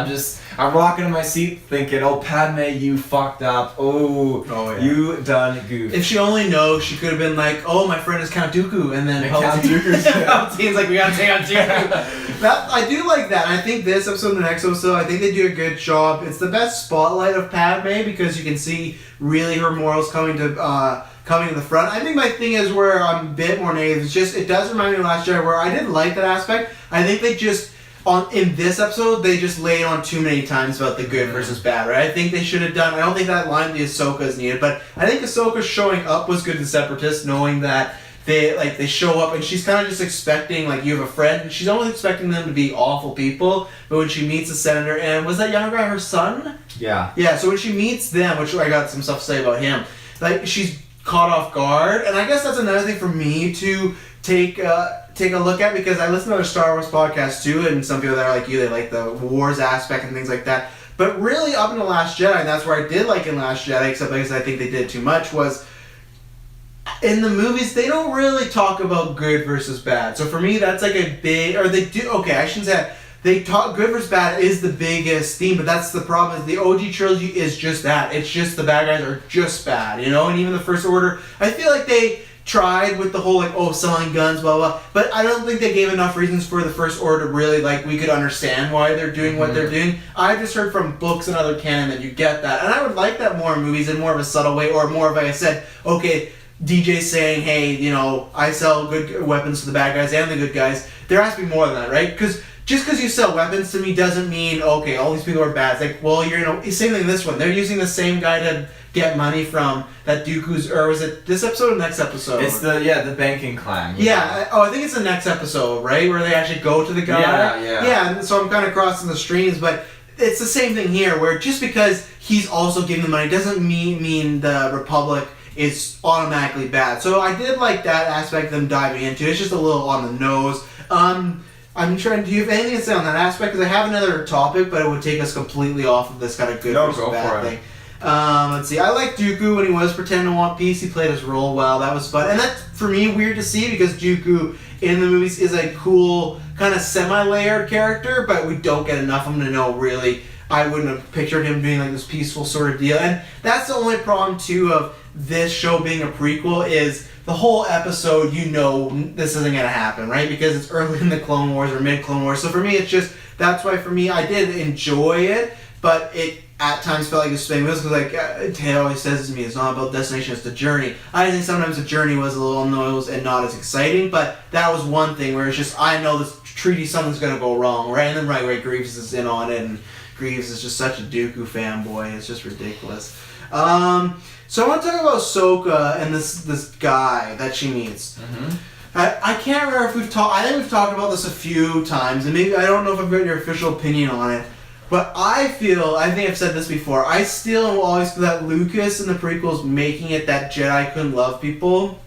B: I'm rocking in my seat thinking, oh, Padme, you fucked up. Oh yeah. You done goof.
A: If she only knows, she could have been like, oh, my friend is Count Dooku, and then Palpatine's like, we gotta take on Dooku. I do like that. I think this episode and the next episode, I think they do a good job. It's the best spotlight of Padme, because you can see really her morals coming to the front. I think my thing is where I'm a bit more negative. It's just, it does remind me of Last Jedi, where I didn't like that aspect. I think they just, in this episode, they just laid on too many times about the good versus bad, right? I think they should have done, I don't think that line with the Ahsoka is needed, but I think Ahsoka showing up was good to Separatists, knowing that they show up, and she's kind of just expecting, like, you have a friend, and she's always expecting them to be awful people, but when she meets the senator, and was that young guy her son?
B: Yeah.
A: Yeah, so when she meets them, which I got some stuff to say about him, like, she's caught off guard, and I guess that's another thing for me to take a look at, because I listen to other Star Wars podcasts too, and some people that are like you, they like the wars aspect and things like that. But really, up in The Last Jedi, and that's where I did like in Last Jedi, except because I think they did too much, was in the movies, they don't really talk about good versus bad. So for me, that's like a big, or they do, okay, I shouldn't say that. they talk good versus bad is the biggest theme, but that's the problem. Is the OG trilogy is just that. It's just the bad guys are just bad, you know. And even the First Order, I feel like they tried with the whole like selling guns, blah blah. But I don't think they gave enough reasons for the First Order to really like we could understand why they're doing what they're doing. I've just heard from books and other canon that you get that, and I would like that more in movies in more of a subtle way, or more of like I said, okay. DJ saying, hey, you know, I sell good weapons to the bad guys and the good guys. There has to be more than that, right? Because just because you sell weapons to me doesn't mean, okay, all these people are bad. It's like, well, you're, you know, same thing in this one. They're using the same guy to get money from that Dooku's, or was it this episode or next episode?
B: It's the banking clan.
A: Yeah. I think it's the next episode, right? Where they actually go to the guy. Yeah, and so I'm kind of crossing the streams, but it's the same thing here, where just because he's also giving the money doesn't mean the Republic is automatically bad. So I did like that aspect of them diving into. It's just a little on the nose. I'm trying. Do you have anything to say on that aspect? Because I have another topic, but it would take us completely off of this kind of good versus bad thing. Let's see. I like Dooku when he was pretending to want peace. He played his role well. That was fun, and that's for me weird to see because Dooku in the movies is a cool kind of semi-layered character, but we don't get enough of him to know really. I wouldn't have pictured him being like this peaceful sort of deal, and that's the only problem too of this show being a prequel is the whole episode, you know, this isn't going to happen, right? Because it's early in the Clone Wars or mid-Clone Wars. So for me, it's just, that's why for me, I did enjoy it, but it at times felt like a spinning wheels because like Tay always says to me, it's not about destination, it's the journey. I think sometimes the journey was a little nose and not as exciting, but that was one thing where it's just, I know this treaty, something's going to go wrong, right? And then right away, Grievous is in on it, and Grievous is just such a Dooku fanboy. It's just ridiculous. So I want to talk about Ahsoka and this guy that she meets.
B: Mm-hmm.
A: I can't remember if we've talked. I think we've talked about this a few times, and maybe I don't know if I've got your official opinion on it. But I think I've said this before. I still and will always feel that Lucas in the prequels making it that Jedi couldn't love people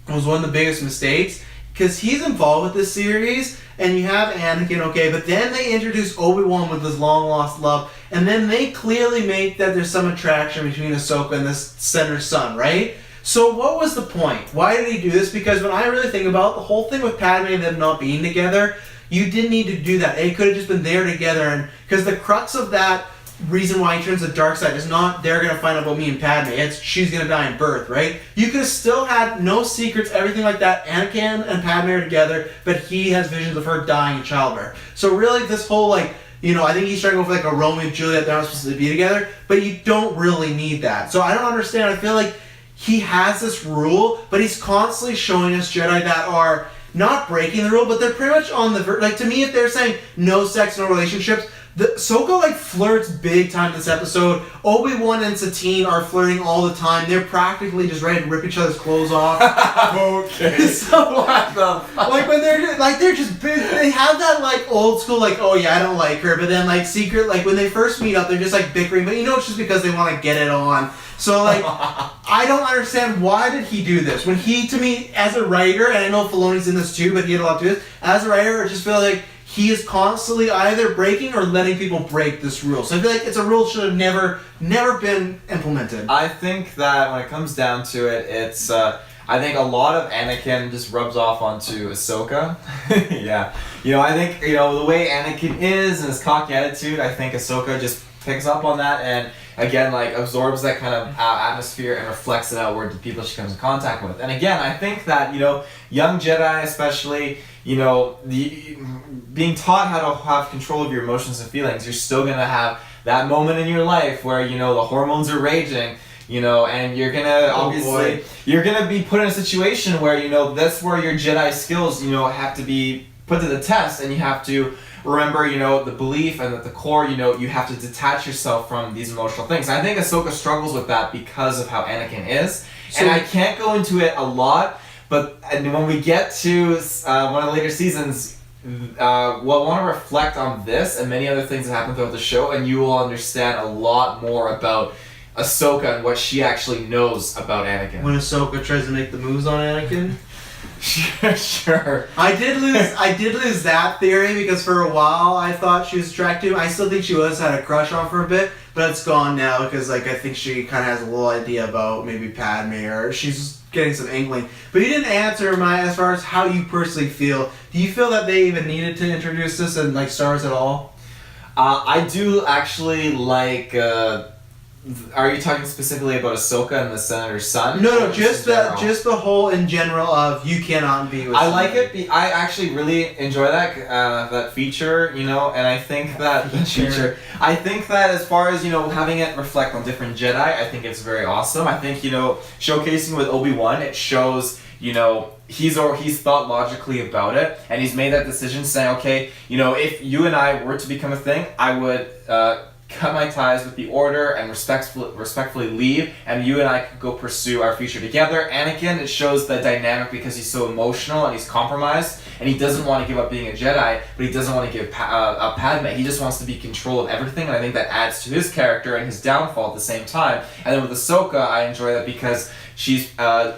A: was one of the biggest mistakes. Because he's involved with this series, and you have Anakin, okay, but then they introduce Obi-Wan with his long-lost love, and then they clearly make that there's some attraction between Ahsoka and this senator's son, right? So what was the point? Why did he do this? Because when I really think about the whole thing with Padme and them not being together, you didn't need to do that. They could have just been there together, and because the crux of that reason why he turns the dark side is not they're going to find out about me and Padme, it's she's going to die in birth, right? You could have still had no secrets, everything like that. Anakin and Padme are together, but he has visions of her dying in childbirth. So really this whole like, you know, I think he's trying to go for like a Romeo and Juliet, they're not supposed to be together, but you don't really need that. So I don't understand. I feel like he has this rule, but he's constantly showing us Jedi that are not breaking the rule, but they're pretty much on the like to me if they're saying no sex, no relationships, Ahsoka like flirts big time this episode. Obi-Wan and Satine are flirting all the time. They're practically just ready to rip each other's clothes off.
B: Okay.
A: So
B: what the fuck?
A: like when they're just big, they have that like old school like, oh yeah, I don't like her, but then like secret like when they first meet up they're just like bickering, but you know it's just because they want to get it on. So like I don't understand why did he do this when he, to me as a writer, and I know Filoni's in this too, but he had a lot to do with this. As a writer, I just feel like he is constantly either breaking or letting people break this rule. So I feel like it's a rule that should have never been implemented.
B: I think that when it comes down to it, it's I think a lot of Anakin just rubs off onto Ahsoka. Yeah. You know, I think, you know, the way Anakin is and his cocky attitude, I think Ahsoka just picks up on that and again, like, absorbs that kind of atmosphere and reflects it outward to people she comes in contact with. And again, I think that, you know, young Jedi especially, you know, being taught how to have control of your emotions and feelings, you're still going to have that moment in your life where, you know, the hormones are raging, you know, and you're going to, obviously, you're going to be put in a situation where, you know, that's where your Jedi skills, you know, have to be put to the test, and you have to remember, you know, the belief and at the core, you know, you have to detach yourself from these emotional things. And I think Ahsoka struggles with that because of how Anakin is. So, and I can't go into it a lot, but when we get to one of the later seasons, we'll want to reflect on this and many other things that happen throughout the show, and you will understand a lot more about Ahsoka and what she actually knows about Anakin.
A: When Ahsoka tries to make the moves on Anakin?
B: Sure.
A: I did lose that theory because for a while I thought she was attractive. I still think she had a crush on for a bit, but it's gone now because like I think she kind of has a little idea about maybe Padme, or she's getting some inkling. But you didn't answer as far as how you personally feel. Do you feel that they even needed to introduce this in like Star Wars at all?
B: I do actually like. Are you talking specifically about Ahsoka and the Senator's son?
A: No, just the whole in general of you cannot be with.
B: I like it. I actually really enjoy that feature, you know, and I think that I think that as far as, you know, having it reflect on different Jedi, I think it's very awesome. I think, you know, showcasing with Obi-Wan, it shows, you know, he's thought logically about it, and he's made that decision saying, okay, you know, if you and I were to become a thing, I would cut my ties with the Order and respectfully leave, and you and I could go pursue our future together. Anakin, it shows the dynamic because he's so emotional and he's compromised, and he doesn't want to give up being a Jedi, but he doesn't want to give up Padme. He just wants to be in control of everything, and I think that adds to his character and his downfall at the same time. And then with Ahsoka, I enjoy that because she's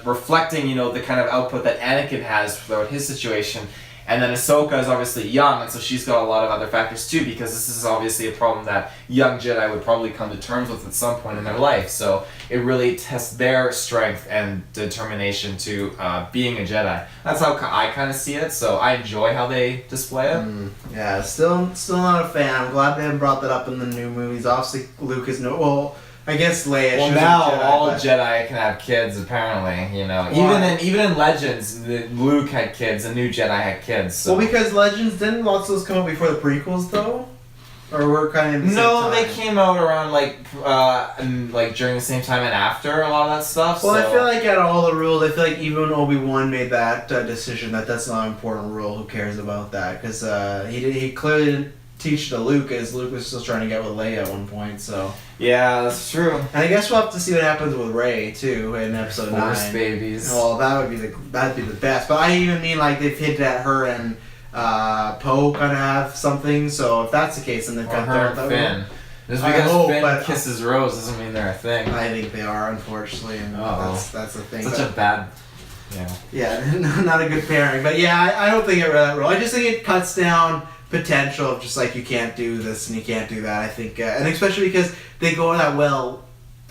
B: reflecting, you know, the kind of output that Anakin has throughout his situation. And then Ahsoka is obviously young, and so she's got a lot of other factors too, because this is obviously a problem that young Jedi would probably come to terms with at some point in their life. So it really tests their strength and determination to being a Jedi. That's how I kind of see it, so I enjoy how they display it.
A: Yeah, still not a fan. I'm glad they haven't brought that up in the new movies. Obviously, Luke is I guess Leia.
B: Well, now all Jedi can have kids, apparently. You know, even in Legends, Luke had kids, a new Jedi had kids. So.
A: Well, because Legends didn't lots of those come out before the prequels, though, or were kind of.
B: No, they came out around like during the same time and after a lot of that stuff.
A: Well,
B: so.
A: I feel like out of all the rules, I feel like even when Obi-Wan made that decision, that's not an important rule. Who cares about that? Because he clearly didn't teach to Luke, as Luke was still trying to get with Leia at one point. So.
B: Yeah, that's true.
A: And I guess we'll have to see what happens with Rey too in Episode 9.
B: Force babies.
A: Well, that'd be the best. But I even mean like they've hinted at her and Poe kind of have something. So if that's the case, then they've got
B: her and Finn. Just because Finn kisses Rose doesn't mean they're a thing.
A: I think they are, unfortunately, and that's the thing.
B: Such a bad. Yeah.
A: Yeah, not a good pairing. But yeah, I don't think it really. I just think it cuts down potential of just like you can't do this and you can't do that. I think, and especially because they go that well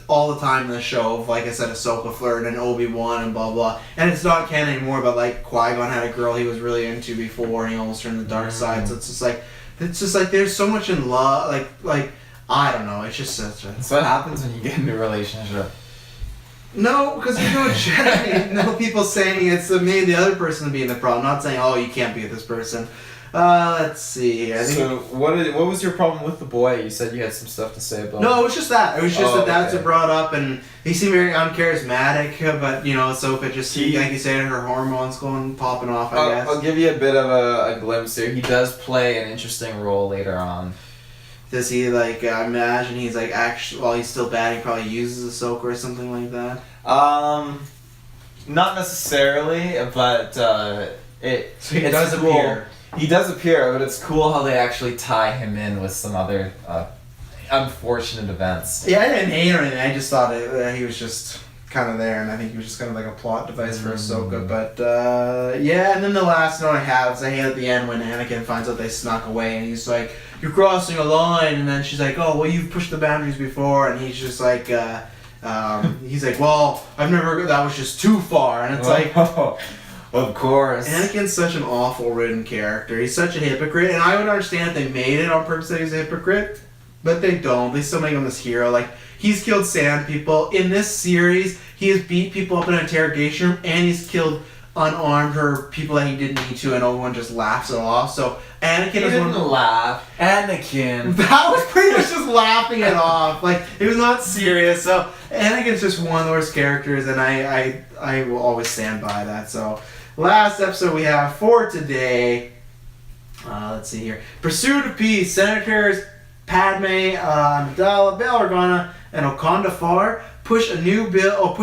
A: all the time in the show of, like I said, Ahsoka flirt and Obi-Wan and blah blah. And it's not canon anymore, but like Qui-Gon had a girl he was really into before and he almost turned the dark side. So it's just like there's so much in love. Like I don't know. It's just such a.
B: That's what happens when you get into a relationship.
A: No, because you know Jedi. No people saying it's me and the other person being the problem. Not saying you can't be with this person. Let's see.
B: So what was your problem with the boy? You said you had some stuff to say about.
A: No, it was just that. It was just that's what brought up, and he seemed very uncharismatic. But you know, Ahsoka just like you said, her hormones popping off. I guess.
B: I'll give you a bit of a glimpse here. He does play an interesting role later on.
A: Does he I imagine he's like actually while he's still bad, he probably uses Ahsoka or something like that.
B: Not necessarily, but
A: he does appear.
B: He does appear, but it's cool how they actually tie him in with some other unfortunate events.
A: Yeah, I didn't hate or anything. I just thought he was just kind of there, and I think he was just kind of like a plot device for Ahsoka. But yeah, and then the last note I have is I hate at the end when Anakin finds out they snuck away, and he's like, "You're crossing a line," and then she's like, "Oh, well, you've pushed the boundaries before," and he's just like, he's like, "Well, I've never. That was just too far," and it's like.
B: Of course.
A: Anakin's such an awful written character. He's such a hypocrite, and I would understand if they made it on purpose that he's a hypocrite, but they don't. They still make him this hero. Like, he's killed sand people. In this series, he has beat people up in an interrogation room, and he's killed unarmed or people that he didn't need to, and everyone just laughs it off. So Anakin
B: didn't laugh. Anakin.
A: That was pretty much just laughing it off. Like, it was not serious. So Anakin's just one of the worst characters, and I will always stand by that. So last episode we have for today. Let's see here. Pursuit of Peace. Senators Padme, Amidala, Bail Organa, and Okanda push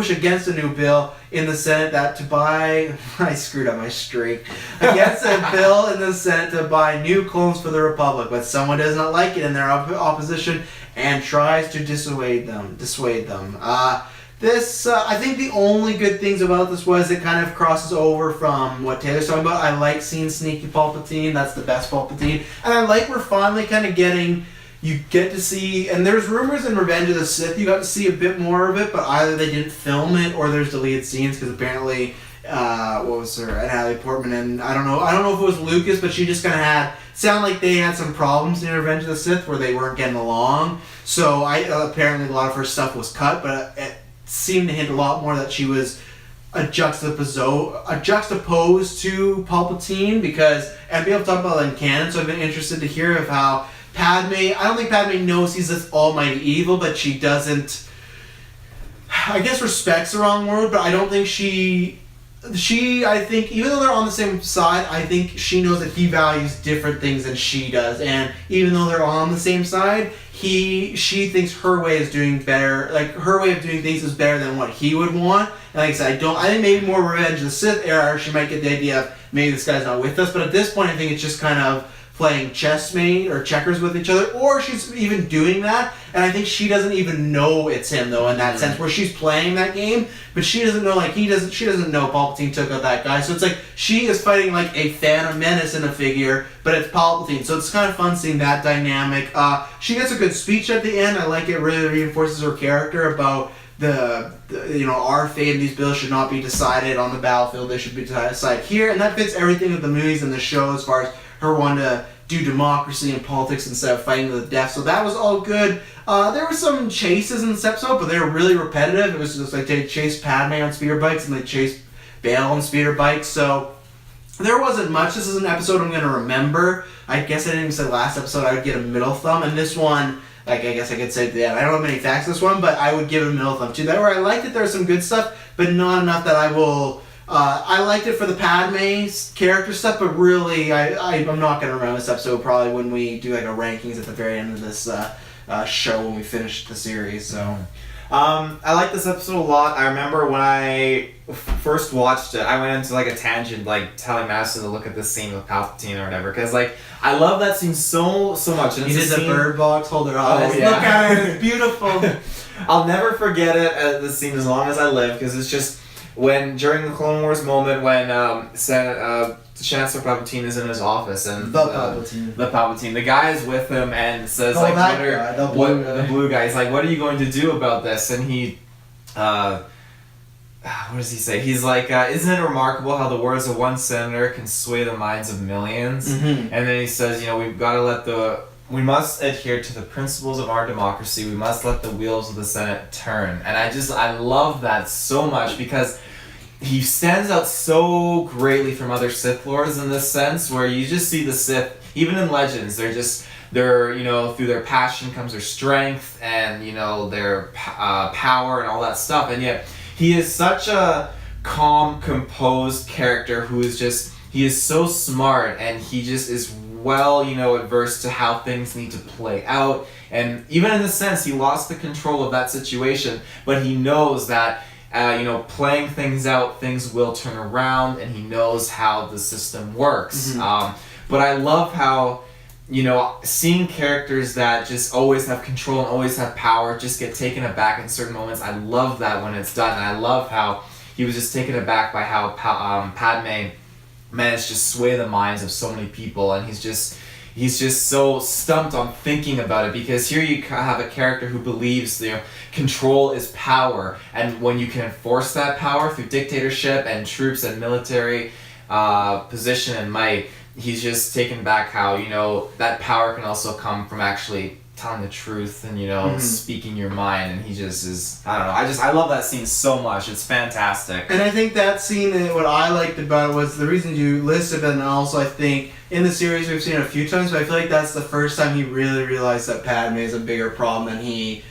A: against a new bill in the Senate I screwed up my streak. Against a bill in the Senate to buy new clones for the Republic, but someone does not like it in their opposition and tries to dissuade them. I think the only good things about this was it kind of crosses over from what Taylor's talking about. I like seeing sneaky Palpatine. That's the best Palpatine. And I like we're finally kind of getting, you get to see, and there's rumors in Revenge of the Sith you got to see a bit more of it, but either they didn't film it or there's deleted scenes because apparently, what was her, Natalie Portman, and I don't know if it was Lucas, but she just kind of sounded like they had some problems in Revenge of the Sith where they weren't getting along. So apparently a lot of her stuff was cut, but it seemed to hint a lot more that she was juxtaposed to Palpatine and be able to talk about that in canon. So I've been interested to hear of how Padme. I don't think Padme knows he's this almighty evil, but she doesn't. I guess respect's the wrong word, but I don't think she. I think, even though they're on the same side, I think she knows that he values different things than she does. And even though they're on the same side, she thinks her way is doing better. Like, her way of doing things is better than what he would want. And like I said, I think maybe more Revenge of the Sith era, she might get the idea of maybe this guy's not with us. But at this point, I think it's just kind of playing chessmate or checkers with each other, or she's even doing that, and I think she doesn't even know it's him though in that sense, where she's playing that game, but she doesn't know, like she doesn't know Palpatine took out that guy, so it's like she is fighting like a Phantom Menace in a figure, but it's Palpatine, so it's kind of fun seeing that dynamic. She gets a good speech at the end. I like it, really reinforces her character about the our fate in these bills should not be decided on the battlefield, they should be decided here, and that fits everything with the movies and the show as far as her wanting to do democracy and politics instead of fighting to the death. So that was all good. There were some chases in this episode, but they were really repetitive. It was just like they chased Padme on speeder bikes and they chased Bail on speeder bikes. So there wasn't much. This is an episode I'm going to remember. I guess I didn't even say last episode I would get a middle thumb. And this one, like I guess I could say that. I don't have many facts this one, but I would give it a middle thumb too. That where I liked it, there was some good stuff, but not enough that I will... I liked it for the Padme's character stuff, but really, I'm not going to remember this episode probably when we do like a rankings at the very end of this show when we finish the series. So,
B: I like this episode a lot. I remember when I first watched it, I went into like a tangent, like telling Madison to look at this scene with Palpatine or whatever, because like I love that scene so much. And
A: you did the bird box, hold her eyes.
B: Oh, yeah.
A: Look at it, it's beautiful.
B: I'll never forget it. This scene as long as I live, because it's just. When during the Clone Wars moment when Chancellor Palpatine is in his office and the Palpatine, the guy is with him and says the blue guy, he's like, what are you going to do about this? And he, what does he say? He's like, isn't it remarkable how the words of one senator can sway the minds of millions? Mm-hmm. And then he says, we must adhere to the principles of our democracy. We must let the wheels of the Senate turn. And I love that so much because he stands out so greatly from other Sith Lords in this sense, where you just see the Sith, even in Legends, they're through their passion comes their strength and, their power and all that stuff. And yet he is such a calm, composed character who is he is so smart, and he just is adverse to how things need to play out. And even in the sense, he lost the control of that situation, but he knows that, playing things out, things will turn around, and he knows how the system works. Mm-hmm. But I love how, seeing characters that just always have control and always have power just get taken aback in certain moments. I love that when it's done, and I love how he was just taken aback by how Padme managed to sway the minds of so many people, and he's just so stumped on thinking about it, because here you have a character who believes control is power, and when you can enforce that power through dictatorship and troops and military position and might, he's just taken back how that power can also come from actually telling the truth and mm-hmm. speaking your mind, and he just is, I don't know, I love that scene so much. It's fantastic.
A: And I think that scene, what I liked about it was the reason you listed it, and also I think in the series we've seen it a few times, but I feel like that's the first time he really realized that Padme is a bigger problem than he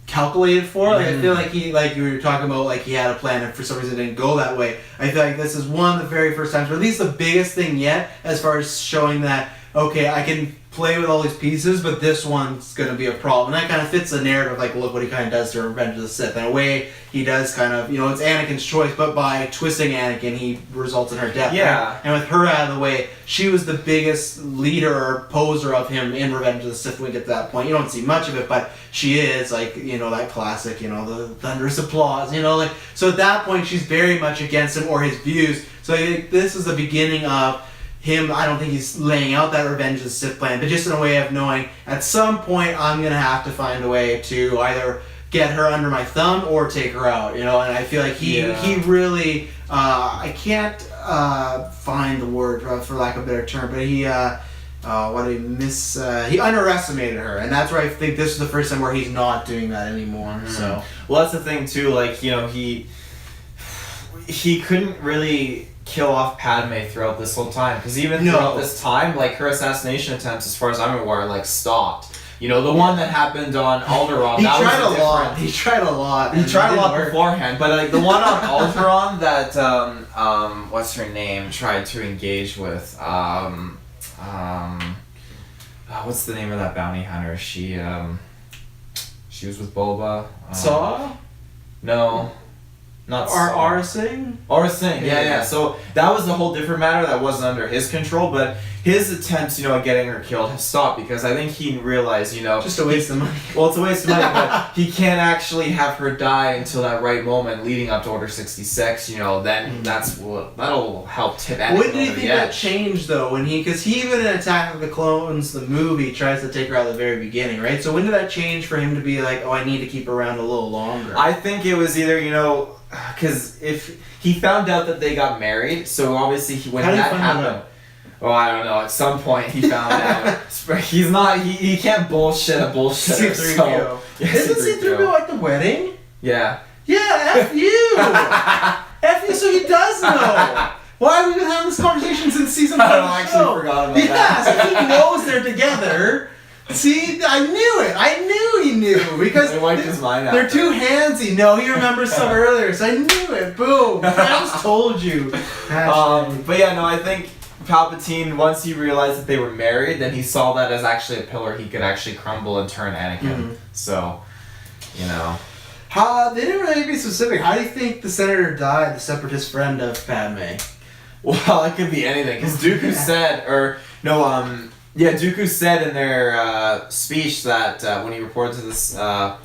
A: calculated for. Like, I feel like like you were talking about, like he had a plan and for some reason it didn't go that way. I feel like this is one of the very first times, or at least the biggest thing yet, as far as showing that, okay, I can play with all these pieces, but this one's going to be a problem. And that kind of fits the narrative, like, look what he kind of does to Revenge of the Sith. In a way, he does kind of, it's Anakin's choice, but by twisting Anakin, he results in her death.
B: Yeah.
A: Right? And with her out of the way, she was the biggest leader or poser of him in Revenge of the Sith when we get to that point. You don't see much of it, but she is, like, that classic, the thunderous applause, so at that point, she's very much against him or his views. So I think this is the beginning of I don't think he's laying out that revenge and Sith plan, but just in a way of knowing at some point I'm gonna have to find a way to either get her under my thumb or take her out, and I feel like he really I can't find the word for lack of a better term, but he he underestimated her, and that's where I think this is the first time where he's not doing that anymore. Mm-hmm. So
B: well, that's the thing too, like he couldn't really kill off Padme throughout this whole time, because even throughout this time, like her assassination attempts, as far as I'm aware, like stopped. The one that happened on Alderaan,
A: He tried a lot. He tried a lot
B: beforehand, but like the one on Alderaan that what's her name tried to engage with, what's the name of that bounty hunter? She was with Boba.
A: Saw?
B: No. Not
A: Aurra Singh?
B: Aurra Singh, yeah. So that was a whole different matter that wasn't under his control, but his attempts, at getting her killed have stopped, because I think he realized,
A: just a waste of money.
B: Well, it's a waste of money, but he can't actually have her die until that right moment leading up to Order 66, then that'll help tip Anakin.
A: When did you think that changed, though? Because he even in Attack of the Clones, the movie, tries to take her out at the very beginning, right? So when did that change for him to be like, oh, I need to keep her around a little longer?
B: I think it was either, because if he found out that they got married, so obviously when that happened, well, I don't know. At some point he found out. He's not. He can't bullshit a bullshitter.
A: C-3PO. Isn't C-3PO at the wedding?
B: Yeah.
A: Yeah. F you. F you. So he does know. Why have we been having this conversation since season 1 of the show?
B: I actually forgot about that.
A: Yeah. So he knows they're together. See, I knew it. I knew he knew, because
B: they wiped his mind out.
A: They're too handsy. No, he remembers some earlier, so I knew it. Boom. I just told you.
B: But yeah, no, I think Palpatine, once he realized that they were married, then he saw that as actually a pillar he could actually crumble and turn Anakin. Mm-hmm. So,
A: How they didn't really be specific. How do you think the Senator died, the Separatist friend of Padme?
B: Well, it could be anything, because Dooku said, Dooku said in their speech that when he reported to the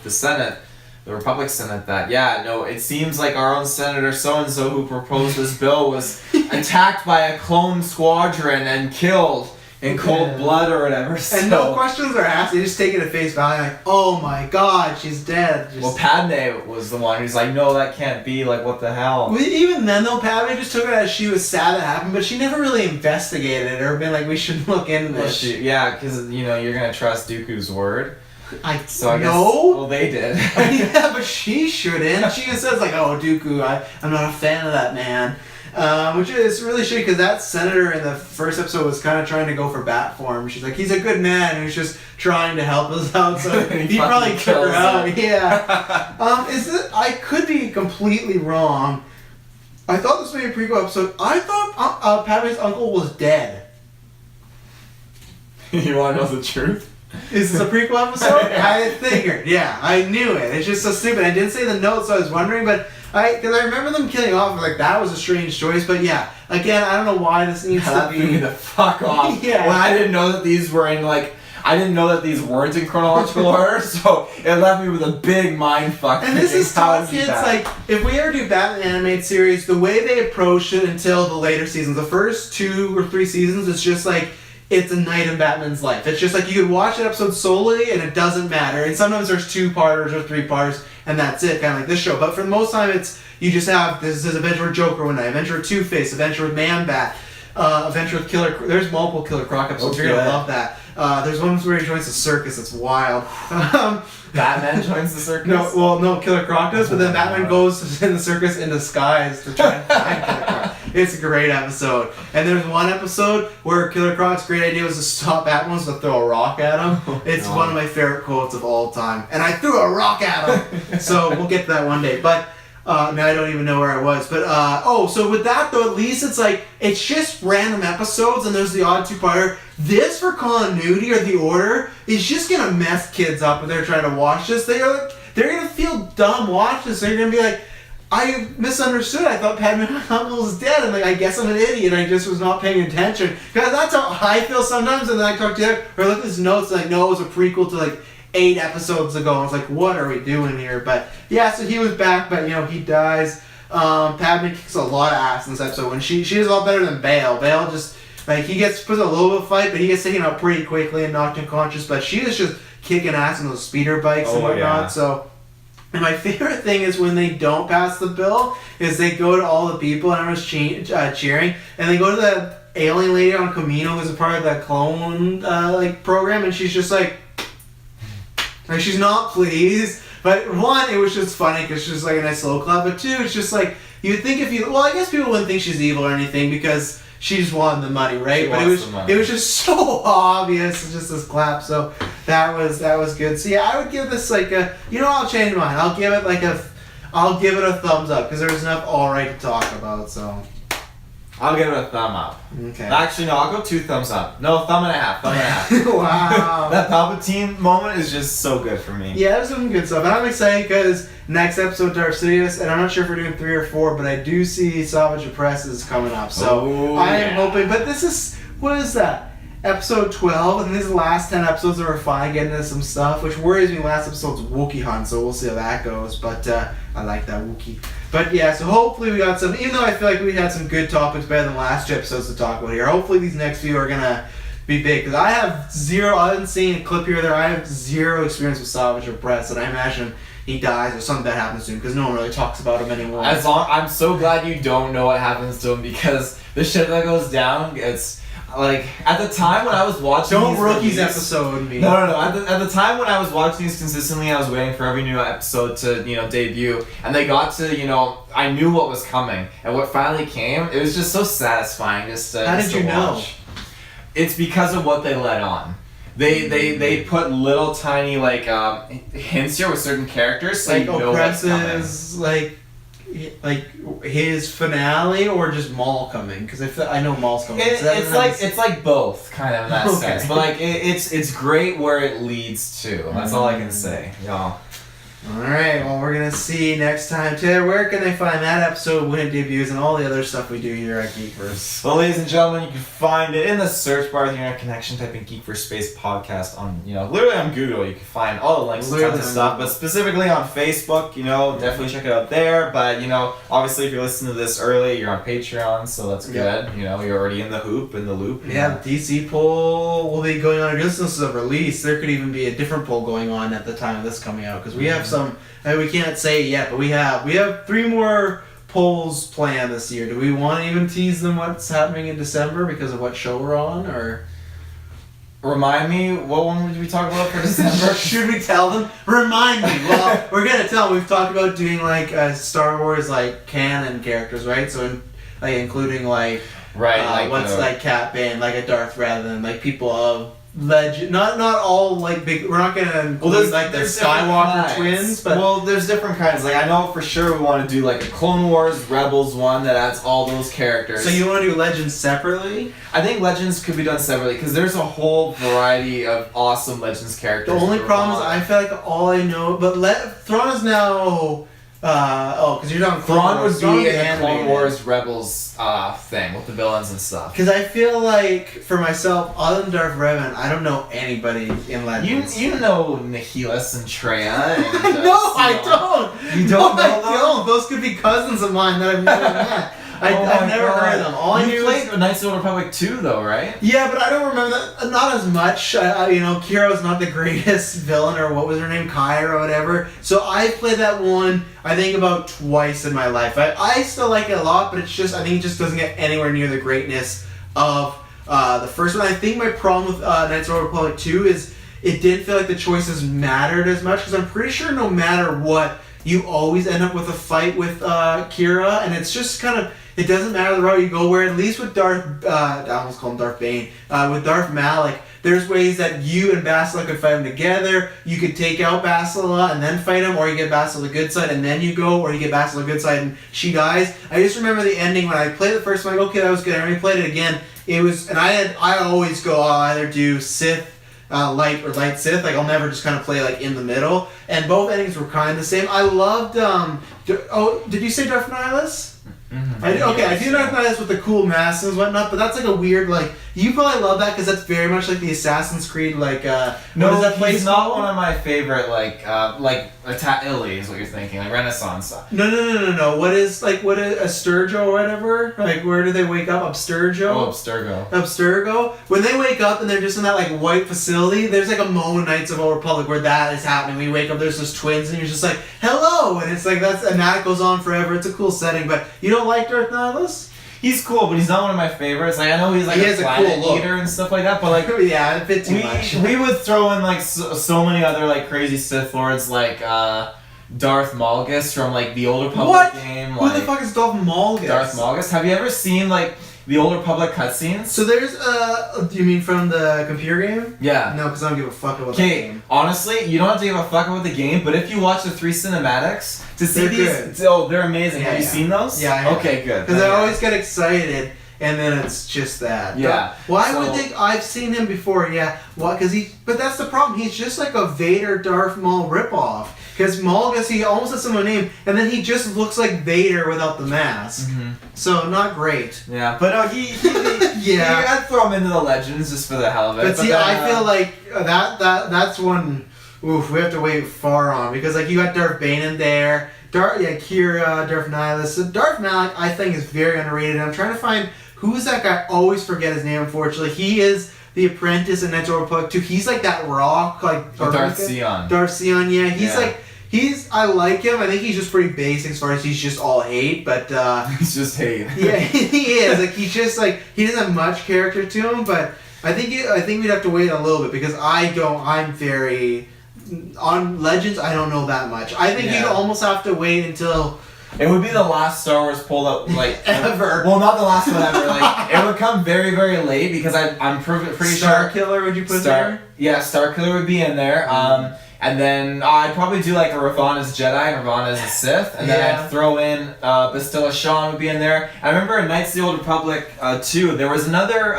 B: Senate, the Republic Senate, that it seems like our own Senator so-and-so who proposed this bill was attacked by a clone squadron and killed in cold blood or whatever.
A: And no questions are asked. They just take it at face value, like, oh my god, she's dead.
B: Well, Padme was the one who's like, no, that can't be, like, what the hell?
A: Well, even then, though, Padme just took it as she was sad that happened, but she never really investigated it or been like, we should look into this.
B: Because, you're going to trust Dooku's word.
A: I
B: guess,
A: no.
B: Well, they did.
A: Yeah, but she shouldn't. She just says, like, oh, Dooku, I'm not a fan of that man. Which is really shitty, because that senator in the first episode was kind of trying to go for bat form. She's like, he's a good man who's just trying to help us out, so he probably took her out. Yeah. I could be completely wrong. I thought this was a prequel episode. I thought Padme's uncle was dead.
B: You want to know the truth?
A: Is this a prequel episode? I figured. Yeah, I knew it. It's just so stupid. I didn't say the note, so I was wondering, but because I remember them killing off, like, that was a strange choice, but yeah, again, I don't know why this needs to be...
B: Threw me the fuck off.
A: Yeah.
B: When I didn't know that these were in, I didn't know that these weren't in chronological order, so it left me with a big mind fuck.
A: And this is taught kids, like, if we ever do Batman animated series, the way they approach it until the later seasons, the first 2 or 3 seasons, it's just like, it's a night in Batman's life. It's just like you could watch an episode solely and it doesn't matter. And sometimes there's 2-parters or 3-parters and that's it, kind of like this show. But for the most time, it's you just have this adventure with Joker one night, adventure with Two-Face, adventure with Man-Bat, adventure with Killer. There's multiple Killer Croc episodes. You're gonna love that. There's one where he joins the circus. It's wild.
B: Batman joins the circus?
A: No, Killer Croc does, but then Batman goes in the circus in disguise to try and find Killer Croc. It's a great episode. And there's one episode where Killer Croc's great idea was to stop Batman was to throw a rock at him. It's one of my favorite quotes of all time. And I threw a rock at him! So we'll get to that one day. But now I don't even know where I was. But, so with that though, at least it's like, it's just random episodes and there's the odd 2-parter. This, for continuity or the order, is just gonna mess kids up when they're trying to watch this. They're gonna feel dumb watching this. They're gonna be like, I misunderstood. I thought Padme Uncle was dead. I'm like, I guess I'm an idiot. I just was not paying attention. Because that's how I feel sometimes. And then I talk to him, or I look at his notes, and I know it was a prequel to like 8 episodes ago. I was like, what are we doing here? But yeah, so he was back, but he dies. Padme kicks a lot of ass in this episode. When she is a lot better than Bale. Bale just, Like, he puts a little bit of fight, but he gets taken out pretty quickly and knocked unconscious. But she is just kicking ass on those speeder bikes and whatnot.
B: Yeah.
A: So, and my favorite thing is when they don't pass the bill, is they go to all the people and everyone's cheering, and they go to the alien lady on Camino who's a part of the clone program, and she's just like she's not pleased. But one, it was just funny because she's like a nice slow clap. But two, it's just like you'd think I guess people wouldn't think she's evil or anything because she just wanted the money, right? But it was just so obvious. It's just this clap. So that was good. So yeah, I would give this like a I'll change mine. I'll give it a thumbs up because there's enough alright to talk about. So
B: I'll give it a thumb up.
A: Okay.
B: Actually, no, I'll go 2 thumbs up. No, thumb and a half.
A: Wow.
B: That Palpatine moment is just so good for me.
A: Yeah, there's some good stuff. And I'm excited because next episode, Darth Sidious, and I'm not sure if we're doing 3 or 4, but I do see Savage Opress is coming up. So I am hoping. But this is, what is that? Episode 12, and these last 10 episodes are fine getting into some stuff, which worries me. Last episode's Wookiee Hunt, so we'll see how that goes. But I like that Wookiee. But yeah, so hopefully we got some, even though I feel like we had some good topics better than last 2 episodes to talk about here, hopefully these next few are going to be big. Because I have zero, I haven't seen a clip here or there, I have zero experience with Savage Opress, and I imagine he dies or something bad happens to him because no one really talks about him anymore.
B: I'm so glad you don't know what happens to him because the shit that goes down, it's like at the time when I was watching
A: Rookies episode me.
B: No. At the time when I was watching these consistently, I was waiting for every new episode to debut, and they got to I knew what was coming, and what finally came, it was just so satisfying just to.
A: How did you know?
B: It's because of what they let on. They put little tiny hints here with certain characters, so
A: like
B: you know what's coming.
A: Oppresses, like his finale or just Maul coming? Because I know Maul's coming.
B: It's like both, kind of in that sense. But it's great where it leads to. That's all I can say, y'all.
A: Alright, well we're gonna see next time. Taylor, where can they find that episode when it debuts and all the other stuff we do here at Geekverse?
B: Well, ladies and gentlemen, you can find it in the search bar with your internet connection. Type in Geekverse Space Podcast on literally on Google. You can find all the links to tons of stuff, but specifically on Facebook, definitely check it out there. But obviously if you're listening to this early, you're on Patreon, so that's good. You're already in the loop.
A: Yeah, the DC poll will be going on. If you listen to this as a release, there could even be a different poll going on at the time of this coming out because we have some. We can't say it yet, but we have 3 more polls planned this year. Do we want to even tease them what's happening in December because of what show we're on, or
B: remind me what one did we talk about for December?
A: Should we tell them? Remind me. Well, we're gonna tell them. We've talked about doing Star Wars canon characters, right? So including Cat Bane, a Darth rather than people of legend, not all big. We're not gonna include the Skywalker twins, but
B: there's different kinds. I know for sure we want to do a Clone Wars Rebels one that adds all those characters.
A: So you want to do Legends separately?
B: I think Legends could be done separately because there's a whole variety of awesome Legends characters.
A: The only problem is I feel like all I know, but Thrawn is now. Because you're talking
B: Thrawn would be in the Clone Wars Rebels thing with the villains and stuff.
A: Because I feel like, for myself, other than Darth Revan, I don't know anybody in Legends.
B: You know Nihilus and Treya. And,
A: no, I don't!
B: You don't know them?
A: No, those could be cousins of mine that I've never met. I've never heard of them. All I knew
B: played Knights of the Republic 2 though, right?
A: Yeah, but I don't remember that. Not as much. Kira's not the greatest villain, or what was her name, Kyra or whatever. So I played that one, I think, about twice in my life. I still like it a lot, but I think it just doesn't get anywhere near the greatness of the first one. I think my problem with Knights of the Republic 2 is it didn't feel like the choices mattered as much, because I'm pretty sure no matter what, you always end up with a fight with Kira, and it's just kind of, it doesn't matter the route you go, where at least with I almost call him Darth Bane, with Darth Malak, there's ways that you and Bastila could fight him together. You could take out Bastila and then fight him, or you get Bastila the good side and then you go, or you get Bastila the good side and she dies. I just remember the ending when I played the first one, okay, that was good. I replayed it again. It was, and I always go, I'll either do Sith, light or light Sith. I'll never just kind of play in the middle. And both endings were kind of the same. I loved, did you say Darth Nihilus?
B: Mm-hmm.
A: I do Darth Nihilus with the cool masks and whatnot, but that's a weird, You probably love that because that's very much like the Assassin's Creed, like, what is that place
B: he's not
A: called?
B: one of my favorite, Italy is what you're thinking, like Renaissance stuff.
A: No. What is Abstergo or whatever? Like, where do they wake up? Abstergo?
B: Oh, Abstergo.
A: Abstergo. When they wake up and they're just in that, like, white facility, there's, like, a moment in Knights of the Old Republic where that is happening. We wake up, there's those twins, and you're just like, hello! And it's like, and that goes on forever. It's a cool setting, but you don't like Darth Nihilus?
B: He's cool, but he's not one of my favorites. Like, I know he's like
A: He
B: a
A: has a
B: planet
A: cool look.
B: eater and stuff like that, but like
A: yeah, a bit too much.
B: we would throw in like so many other like crazy Sith Lords like Darth Malgus from like the Old Republic game.
A: Who the fuck is Darth Malgus?
B: Darth Malgus. Have you ever seen like the Old Republic cutscenes?
A: So there's do you mean from the computer game?
B: Yeah.
A: No, because I don't give a fuck about that
B: Okay,
A: game.
B: honestly, you don't have to give a fuck about the game, but if you watch the 3 cinematics to see
A: They're
B: these,
A: good.
B: oh, they're amazing.
A: Yeah,
B: Have you
A: yeah.
B: seen those?
A: Yeah, I have.
B: Okay, good.
A: Because I
B: Then, yeah.
A: always get excited, and then it's just that.
B: Yeah.
A: Well, I
B: So-
A: would think I've seen him before. Yeah. Well, but that's the problem. He's just like a Vader Darth Maul ripoff. Because Malgus, he almost has a similar name, and then he just looks like Vader without the mask.
B: Mhm.
A: So not great.
B: Yeah, but
A: Yeah.
B: I'd throw him into the legends just for the hell of it.
A: But see,
B: then,
A: I feel like that's one. Oof, we have to wait far on because like you got Darth Bane in there, Kira, Darth Nihilus. So Darth Malak, I think, is very underrated. I'm trying to find who's that guy. I always forget his name. Unfortunately, he is the apprentice in Knights of the Old Republic 2. He's like that rock, like
B: Darth Sion.
A: Darth Sion, yeah. He's
B: Yeah.
A: like. I like him. I think he's just pretty basic as far as he's just all hate, but
B: He's just hate.
A: yeah, he is. Like he's just like he doesn't have much character to him, but I think we'd have to wait a little bit because I'm very on Legends. I don't know that much. I think
B: Yeah.
A: you'd almost have to wait until
B: It would be the last Star Wars pulled up like
A: Ever.
B: Well, not the last one ever. Like it would come very, very late because I'm pretty
A: Star
B: sure
A: Killer. Would you put there?
B: Yeah, Star Killer would be in there. And then I'd probably do like a Ravana's Jedi and Ravana's a Sith, and then
A: Yeah.
B: I'd throw in Bastilla Shan would be in there. I remember in Knights of the Old Republic 2, there was another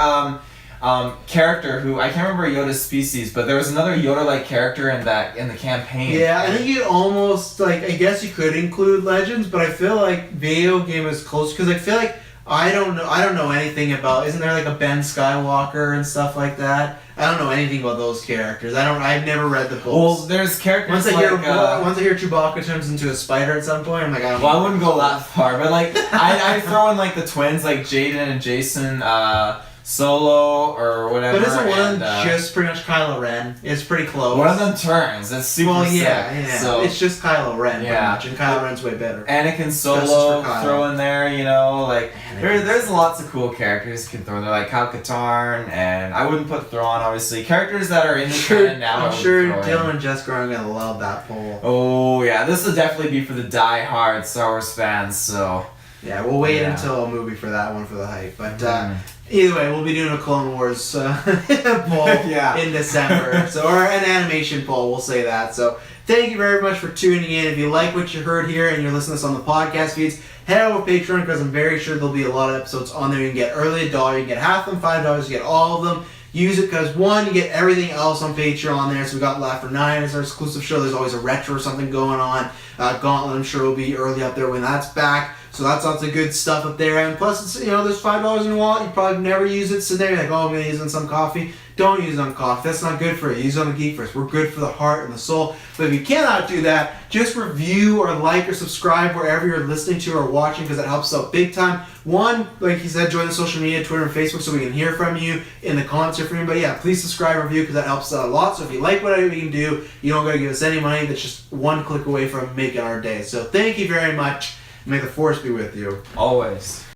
B: character who I can't remember Yoda's species, but there was another Yoda-like character in the campaign.
A: Yeah, I think you'd almost like. I guess you could include Legends, but I feel like video game is close because I feel like I don't know anything about. Isn't there like a Ben Skywalker and stuff like that? I don't know anything about those characters. I've never read the books.
B: Well, there's characters
A: once I
B: like
A: hear Chewbacca turns into a spider at some point, I'm like, I don't
B: well, I
A: know.
B: wouldn't go that far, but like I throw in like the twins, like Jaden and Jason Solo or whatever.
A: But isn't one of them
B: and,
A: just pretty much Kylo Ren? It's pretty close.
B: one of them turns? That's super
A: Well,
B: sick.
A: yeah.
B: So
A: It's just Kylo Ren,
B: Yeah.
A: pretty much, and Kylo Ren's way better.
B: Anakin
A: Justice
B: Solo
A: for Kylo.
B: throw in there, you know, like
A: Anakin.
B: there's lots of cool characters you can throw in there, like Cal Katarn, and I wouldn't put Thrawn, obviously. Characters that are in the canon now. I
A: I'm
B: would
A: sure
B: throw in.
A: Dylan and Jessica are gonna love that poll.
B: Oh yeah, this will definitely be for the die-hard Star Wars fans. So
A: Yeah, we'll wait
B: Yeah.
A: until a movie for that one for the hype. But
B: Mm.
A: either way, we'll be doing a Clone Wars poll
B: Yeah.
A: in December. Or an animation poll, we'll say that. So thank you very much for tuning in. If you like what you heard here and you're listening to this on the podcast feeds, head over to Patreon because I'm very sure there'll be a lot of episodes on there. You can get early $1, you can get half of them, $5, you get all of them. Use it because one, you get everything else on Patreon there. So we got Laugh for 9 as our exclusive show. There's always a retro or something going on. Gauntlet, I'm sure will be early up there when that's back. So that's lots of good stuff up there. And plus, it's, there's $5 in your wallet. You probably never use it. So there you're like, oh, I'm going to use it on some coffee. Don't use it on coffee. That's not good for you. Use it on the Geek First. We're good for the heart and the soul. But if you cannot do that, just review or like or subscribe wherever you're listening to or watching because that helps out big time. One, like he said, join the social media, Twitter and Facebook so we can hear from you in the comments here from you. But yeah, please subscribe and review because that helps out a lot. So if you like whatever we can do, you don't got to give us any money. That's just one click away from making our day. So thank you very much. May the Force be with you.
B: always.